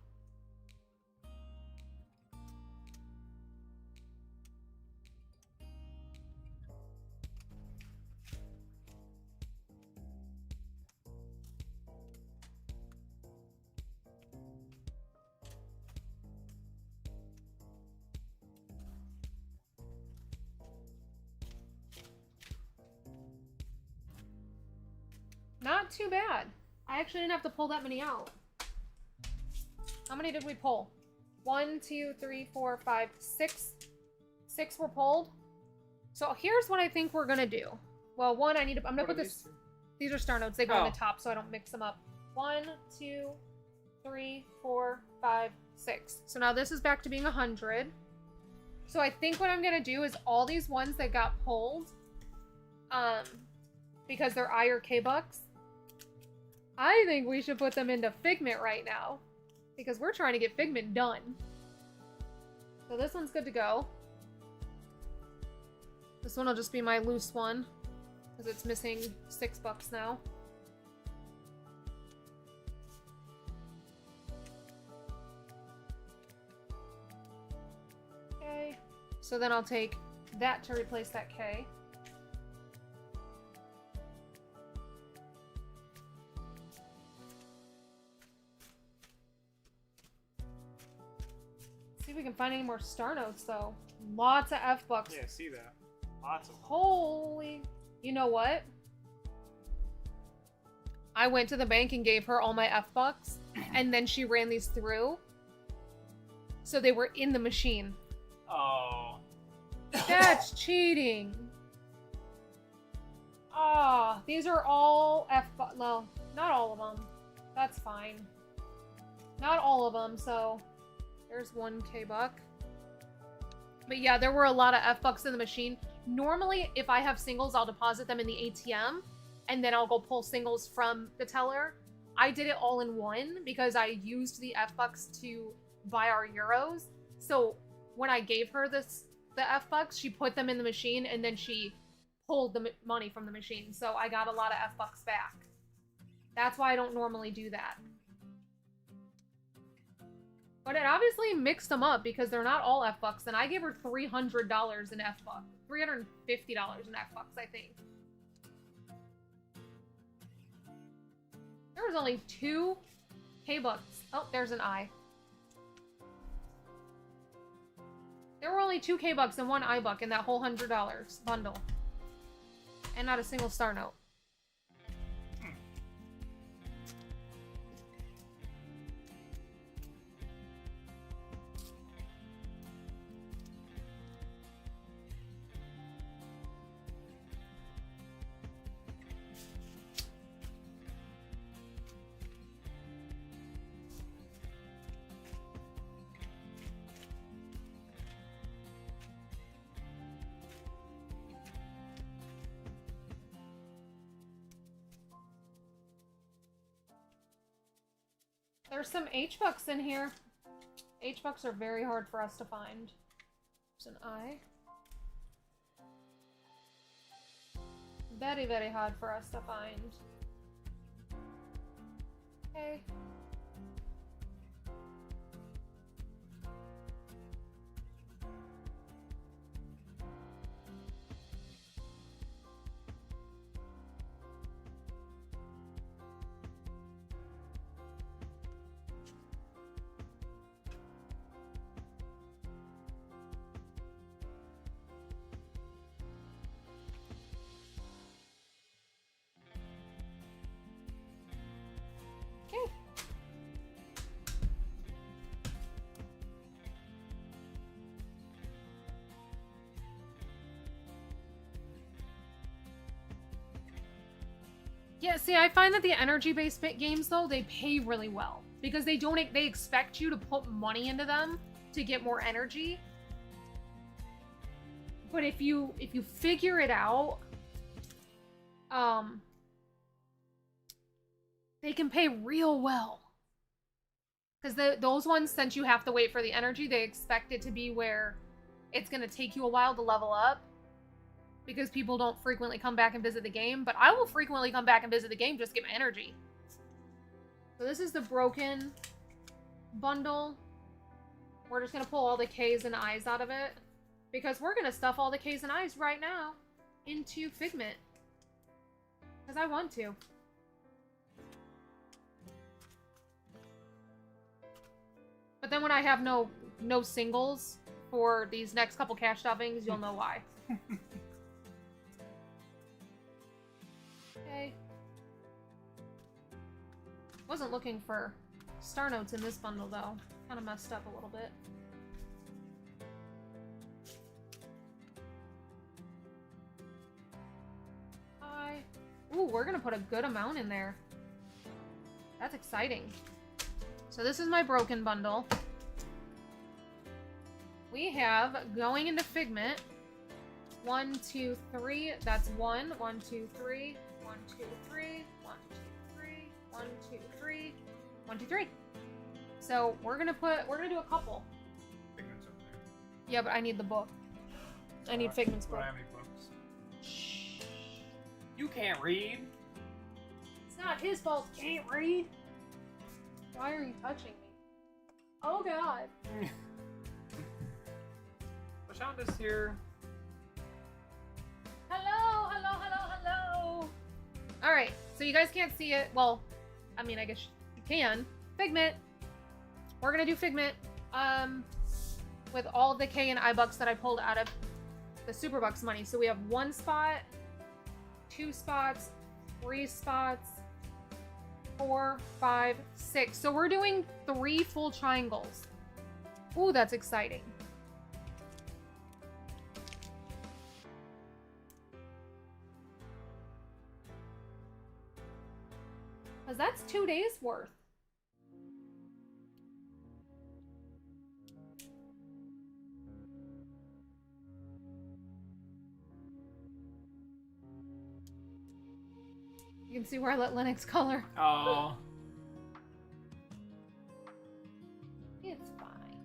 Speaker 2: Not too bad. I actually didn't have to pull that many out. How many did we pull? 1, 2, 3, 4, 5, 6. 6 were pulled. So here's what I think we're gonna do. Well, one, I'm gonna put this. These are star notes. They go on the top, so I don't mix them up. 1, 2, 3, 4, 5, 6. So now this is back to being 100. So I think what I'm gonna do is all these ones that got pulled, because they're I or K bucks, I think we should put them into Figment right now. Because we're trying to get Figment done. So this one's good to go. This one will just be my loose one. Because it's missing $6 now. Okay. So then I'll take that to replace that K. See if we can find any more star notes, though. Lots of F-bucks.
Speaker 1: Yeah, see that. Lots of them.
Speaker 2: Holy... You know what? I went to the bank and gave her all my F-bucks, and then she ran these through. So they were in the machine.
Speaker 1: Oh.
Speaker 2: That's cheating. Ah, these are all F-bucks. Well, not all of them. That's fine. Not all of them, so... There's 1K buck. But yeah, there were a lot of F-bucks in the machine. Normally, if I have singles, I'll deposit them in the ATM, and then I'll go pull singles from the teller. I did it all in one because I used the F-bucks to buy our euros. So when I gave her the F-bucks, she put them in the machine, and then she pulled the money from the machine. So I got a lot of F-bucks back. That's why I don't normally do that. But it obviously mixed them up because they're not all F-bucks, and I gave her $300 in F-bucks. $350 in F-bucks, I think. There was only 2 K-bucks. Oh, there's an I. There were only 2 K-bucks and 1 I-buck in that whole $100 bundle. And not a single star note. There's some H-bucks in here. H-bucks are very hard for us to find. There's an I. Very, very hard for us to find. Okay. Yeah, see, I find that the energy-based games, though, they pay really well. Because they expect you to put money into them to get more energy. But if you figure it out, they can pay real well. Because those ones, since you have to wait for the energy, they expect it to be where it's going to take you a while to level up. Because people don't frequently come back and visit the game. But I will frequently come back and visit the game just to get my energy. So this is the broken bundle. We're just going to pull all the K's and I's out of it. Because we're going to stuff all the K's and I's right now into Figment. Because I want to. But then when I have no singles for these next couple cash stuffings, you'll know why. Okay. Wasn't looking for star notes in this bundle, though. Kind of messed up a little bit. Ooh, we're gonna put a good amount in there. That's exciting. So this is my broken bundle. We have, going into Figment, 1, 2, 3. That's 1, 1, 2, 3, 1, 2, 3, 1, 2, 3, 1, 2, 3, 1, 2, 3. So we're gonna do a couple.
Speaker 1: Figment's over there.
Speaker 2: Yeah, but I need the book. I need Figment's book.
Speaker 1: I don't have any books. You can't read.
Speaker 2: It's not his fault he can't read. Why are you touching me? Oh god.
Speaker 1: Lashanda's here.
Speaker 2: Hello, hello, hello, hello. Alright, so you guys can't see it. Well, I mean, I guess you can. Figment. We're gonna do Figment. with all the K and I bucks that I pulled out of the Super Bucks money. So we have 1 spot, 2 spots, 3 spots, 4, 5, 6. So we're doing 3 full triangles. Ooh, that's exciting. Because that's 2 days worth. You can see where I let Linux color.
Speaker 1: Oh.
Speaker 2: It's fine.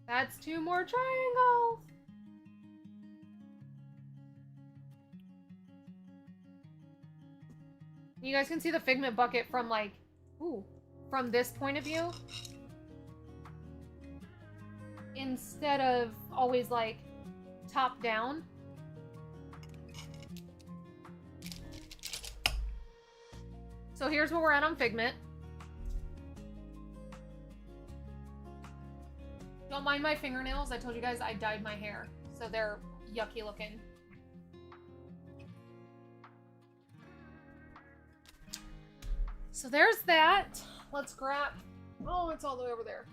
Speaker 2: That's 2 more triangles. You guys can see the Figment bucket from like, ooh, from this point of view. Instead of always like top down. So here's where we're at on Figment. Don't mind my fingernails. I told you guys I dyed my hair, so they're yucky looking. So there's that. Let's grab... Oh, it's all the way over there.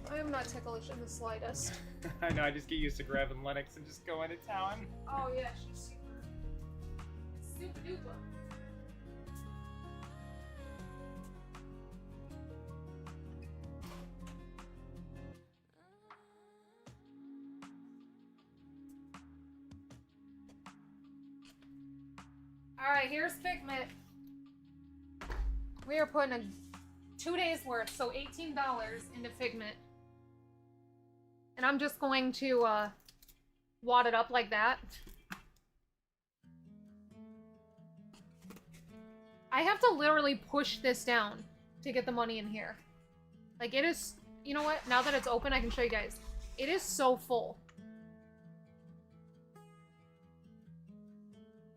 Speaker 2: I am not ticklish in the slightest.
Speaker 1: I know, I just get used to grabbing Linux and just going to town.
Speaker 2: Oh yeah, she's super duper. Alright, here's Figment. We are putting a 2 days worth, so $18 into Figment. And I'm just going to wad it up like that. I have to literally push this down to get the money in here. Like it is, you know what? Now that it's open, I can show you guys. It is so full.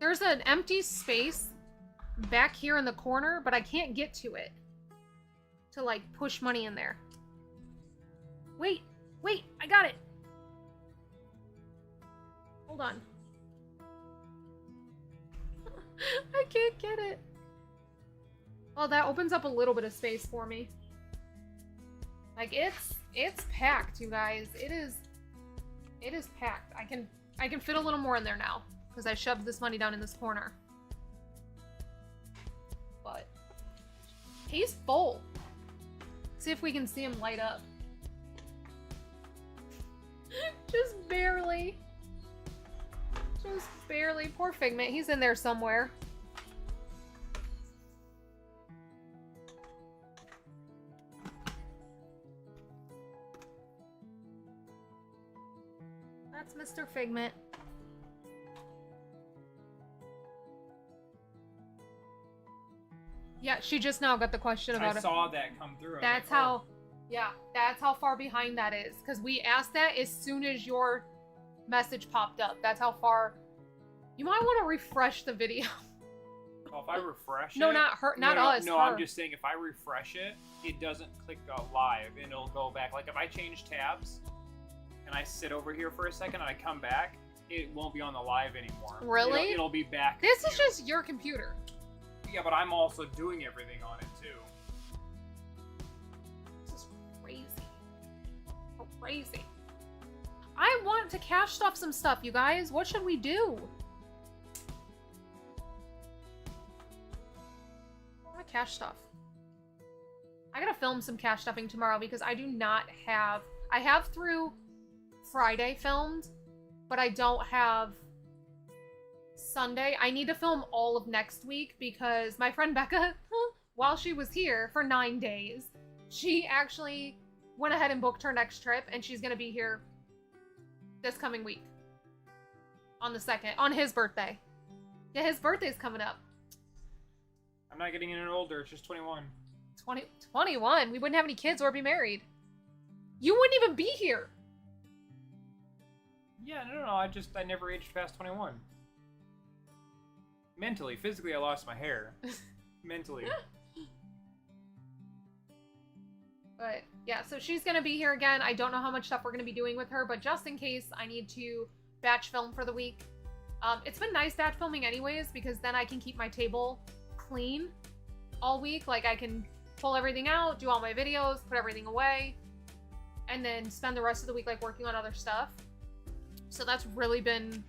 Speaker 2: There's an empty space back here in the corner, but I can't get to it to like push money in there. Wait, I got it. Hold on. I can't get it. Oh, that opens up a little bit of space for me. Like it's packed, you guys. It is packed. I can fit a little more in there now because I shoved this money down in this corner. But he's full. See if we can see him light up. Just barely. Just barely. Poor Figment. He's in there somewhere. That's Mr. Figment. Yeah, she just now got the question about it.
Speaker 1: I saw that come through.
Speaker 2: That's how... Yeah, that's how far behind that is. Because we asked that as soon as your message popped up. That's how far... You might want to refresh the video.
Speaker 1: Well, if I refresh
Speaker 2: no,
Speaker 1: it...
Speaker 2: not her, not us.
Speaker 1: No,
Speaker 2: her.
Speaker 1: I'm just saying if I refresh it, it doesn't click live and it'll go back. Like if I change tabs and I sit over here for a second and I come back, it won't be on the live anymore.
Speaker 2: Really?
Speaker 1: It'll be back.
Speaker 2: This is just your computer.
Speaker 1: Yeah, but I'm also doing everything on it too.
Speaker 2: This is crazy. Crazy. I want to cash stuff some stuff, you guys. What should we do? I want to cash stuff. I gotta film some cash stuffing tomorrow because I do not have... I have through Friday filmed, but I don't have Sunday. I need to film all of next week because my friend Becca, while she was here for 9 days, she actually went ahead and booked her next trip, and she's gonna be here this coming week. On the 2nd. On his birthday. Yeah, his birthday's coming up.
Speaker 1: I'm not getting any older, it's just 21.
Speaker 2: 21. We wouldn't have any kids or be married. You wouldn't even be here.
Speaker 1: Yeah, no. I never aged past 21. Mentally, physically, I lost my hair. Mentally.
Speaker 2: But yeah, so she's gonna be here again. I don't know how much stuff we're gonna be doing with her, but just in case, I need to batch film for the week. It's been nice batch filming anyways, because then I can keep my table clean all week. Like, I can pull everything out, do all my videos, put everything away, and then spend the rest of the week like working on other stuff. So that's really been